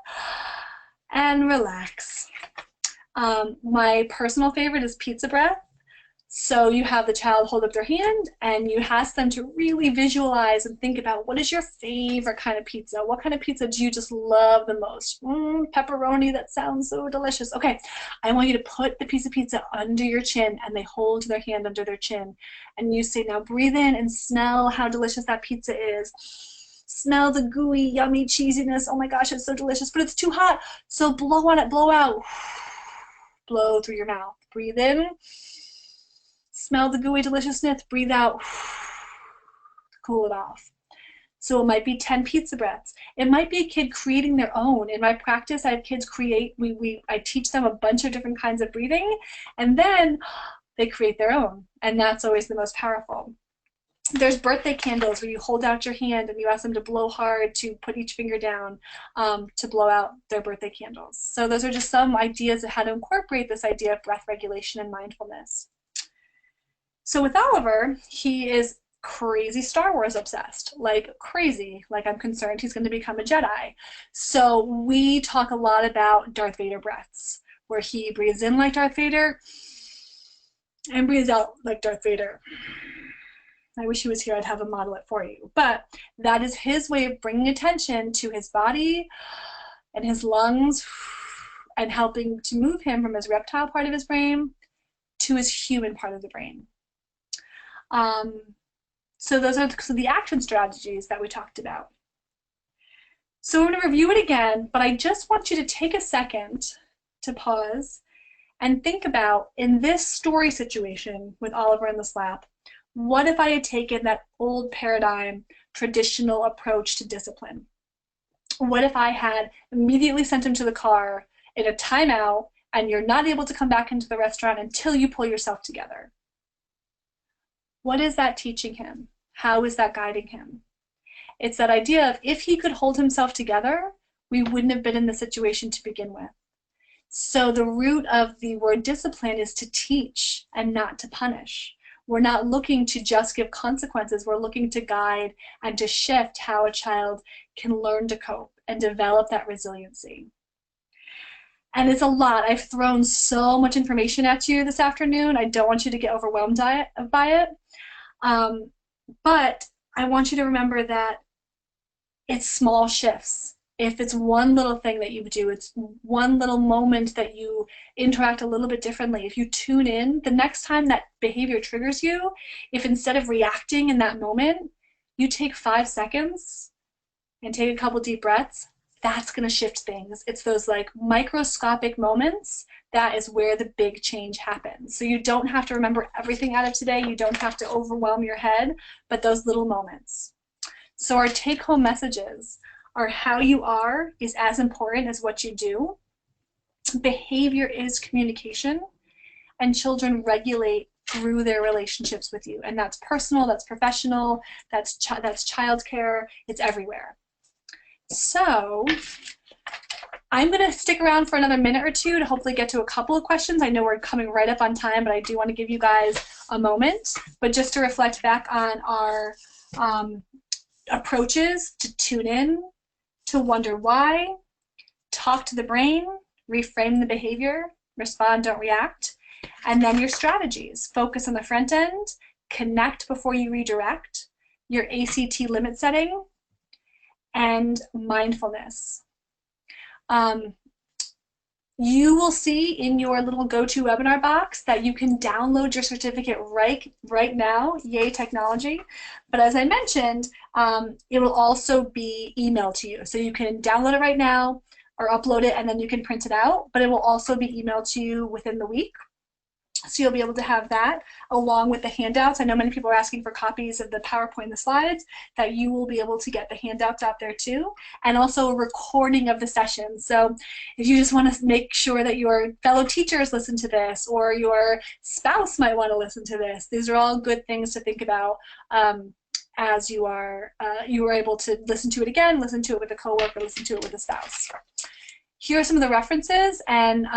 and relax. My personal favorite is pizza breath. So you have the child hold up their hand and you ask them to really visualize and think about what is your favorite kind of pizza? What kind of pizza do you just love the most? Pepperoni, that sounds so delicious. Okay, I want you to put the piece of pizza under your chin, and they hold their hand under their chin. And you say, now breathe in and smell how delicious that pizza is. Smell the gooey, yummy cheesiness. Oh my gosh, it's so delicious, but it's too hot. So blow on it, blow out. Blow through your mouth. Breathe in. Smell the gooey deliciousness, breathe out, cool it off. So it might be 10 pizza breaths. It might be a kid creating their own. In my practice, I have kids create, I teach them a bunch of different kinds of breathing, and then they create their own, and that's always the most powerful. There's birthday candles where you hold out your hand and you ask them to blow hard, to put each finger down, to blow out their birthday candles. So those are just some ideas of how to incorporate this idea of breath regulation and mindfulness. So with Oliver, he is crazy Star Wars obsessed, like crazy, like I'm concerned he's going to become a Jedi. So we talk a lot about Darth Vader breaths, where he breathes in like Darth Vader and breathes out like Darth Vader. I wish he was here, I'd have him model it for you. But that is his way of bringing attention to his body and his lungs and helping to move him from his reptile part of his brain to his human part of the brain. So those are the action strategies that we talked about. So we're going to review it again, but I just want you to take a second to pause and think about, in this story situation with Oliver in the slap, what if I had taken that old paradigm, traditional approach to discipline? What if I had immediately sent him to the car in a timeout and you're not able to come back into the restaurant until you pull yourself together? What is that teaching him? How is that guiding him? It's that idea of, if he could hold himself together, we wouldn't have been in the situation to begin with. So the root of the word discipline is to teach and not to punish. We're not looking to just give consequences. We're looking to guide and to shift how a child can learn to cope and develop that resiliency. And it's a lot. I've thrown so much information at you this afternoon. I don't want you to get overwhelmed by it. But I want you to remember that it's small shifts. If it's one little thing that you do, it's one little moment that you interact a little bit differently. If you tune in, the next time that behavior triggers you, if instead of reacting in that moment, you take 5 seconds and take a couple deep breaths, that's going to shift things. It's those like microscopic moments that is where the big change happens. So you don't have to remember everything out of today. You don't have to overwhelm your head, but those little moments. So our take-home messages are, how you are is as important as what you do. Behavior is communication, and children regulate through their relationships with you. And that's personal, that's professional, that's childcare, it's everywhere. So I'm going to stick around for another minute or two to hopefully get to a couple of questions. I know we're coming right up on time, but I do want to give you guys a moment. But just to reflect back on our approaches to tune in, to wonder why, talk to the brain, reframe the behavior, respond, don't react, and then your strategies. Focus on the front end, connect before you redirect, your ACT limit setting, and mindfulness. You will see in your little GoToWebinar box that you can download your certificate right now. Yay, technology. But as I mentioned, it will also be emailed to you. So you can download it right now or upload it, and then you can print it out. But it will also be emailed to you within the week. So you'll be able to have that along with the handouts. I know many people are asking for copies of the PowerPoint and the slides, that you will be able to get the handouts out there too, and also a recording of the session. So if you just want to make sure that your fellow teachers listen to this, or your spouse might want to listen to this, these are all good things to think about as you are able to listen to it again, listen to it with a coworker, listen to it with a spouse. here are some of the references, and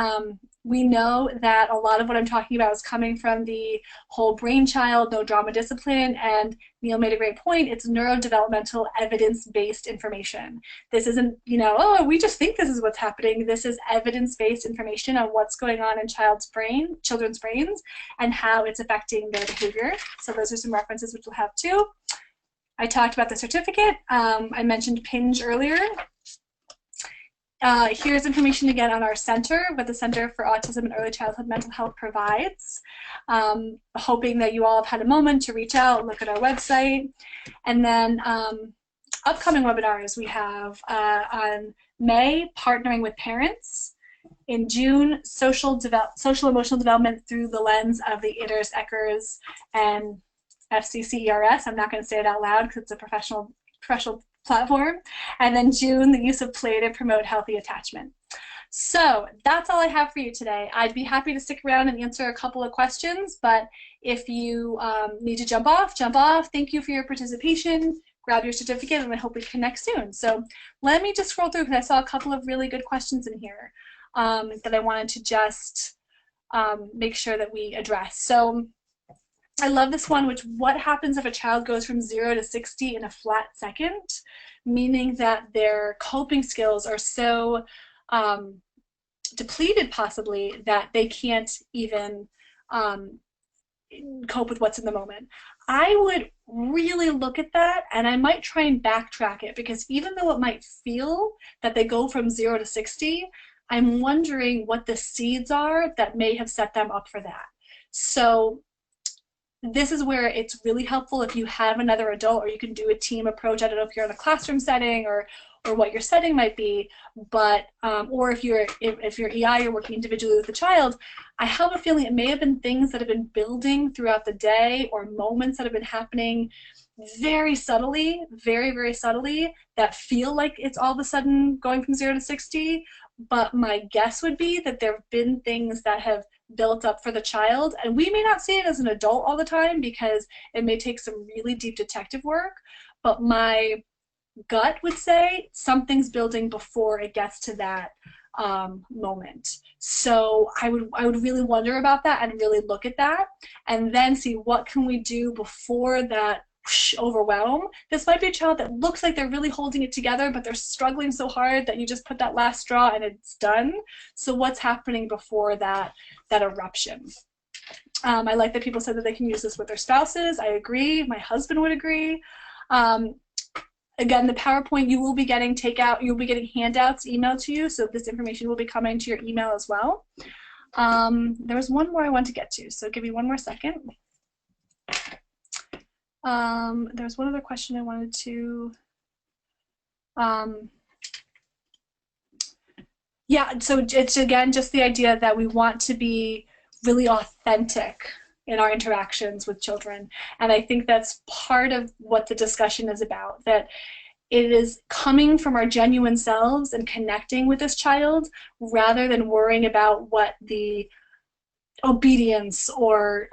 we know that a lot of what I'm talking about is coming from the whole brain child, no drama discipline, and Neil made a great point. It's neurodevelopmental evidence-based information. This isn't, you know, oh, we just think this is what's happening. This is evidence-based information on what's going on in children's brains, and how it's affecting their behavior. So those are some references which we'll have too. I talked about the certificate. I mentioned PING earlier. Here's information again on our center, what the Center for Autism and Early Childhood Mental Health provides. Hoping that you all have had a moment to reach out, look at our website. And then upcoming webinars we have on May, partnering with parents. In June, social emotional development through the lens of the IDERS, ECHRS, and FCCERS. I'm not going to say it out loud because it's a professional platform. And then June, the use of play to promote healthy attachment. So that's all I have for you today. I'd be happy to stick around and answer a couple of questions, but if you need to jump off, jump off. Thank you for your participation. Grab your certificate, and I hope we connect soon. So let me just scroll through because I saw a couple of really good questions in here that I wanted to just make sure that we address. So I love this one, what happens if a child goes from 0 to 60 in a flat second, meaning that their coping skills are so depleted possibly that they can't even cope with what's in the moment. I would really look at that, and I might try and backtrack it, because even though it might feel that they go from 0 to 60, I'm wondering what the seeds are that may have set them up for that. So this is where it's really helpful if you have another adult, or you can do a team approach. I don't know if you're in a classroom setting or what your setting might be, but or if you're EI, you're working individually with the child. I have a feeling it may have been things that have been building throughout the day, or moments that have been happening very subtly, very, very subtly, that feel like it's all of a sudden going from 0 to 60. But my guess would be that there have been things that have built up for the child, and we may not see it as an adult all the time because it may take some really deep detective work, but my gut would say something's building before it gets to that moment. So I would really wonder about that and really look at that, and then see what can we do before that overwhelm. This might be a child that looks like they're really holding it together, but they're struggling so hard that you just put that last straw and it's done. So what's happening before that eruption? I like that people said that they can use this with their spouses. I agree. My husband would agree. Again, the PowerPoint, you will be getting you'll be getting handouts emailed to you, so this information will be coming to your email as well. There was one more I want to get to, so give me one more second. There's one other question I wanted to, yeah, so it's again just the idea that we want to be really authentic in our interactions with children, and I think that's part of what the discussion is about, that it is coming from our genuine selves and connecting with this child rather than worrying about what the obedience or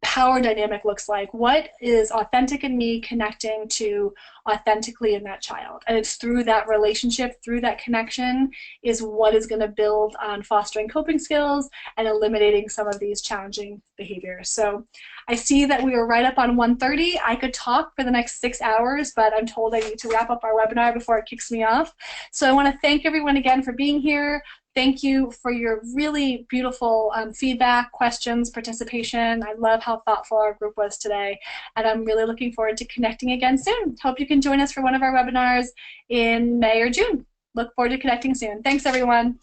power dynamic looks like. What is authentic in me connecting to authentically in that child? And it's through that relationship, through that connection, is what is going to build on fostering coping skills and eliminating some of these challenging behaviors. So I see that we are right up on 1:30. I could talk for the next 6 hours, but I'm told I need to wrap up our webinar before it kicks me off. So I want to thank everyone again for being here. Thank you for your really beautiful feedback, questions, participation. I love how thoughtful our group was today, and I'm really looking forward to connecting again soon. Hope you can join us for one of our webinars in May or June. Look forward to connecting soon. Thanks, everyone.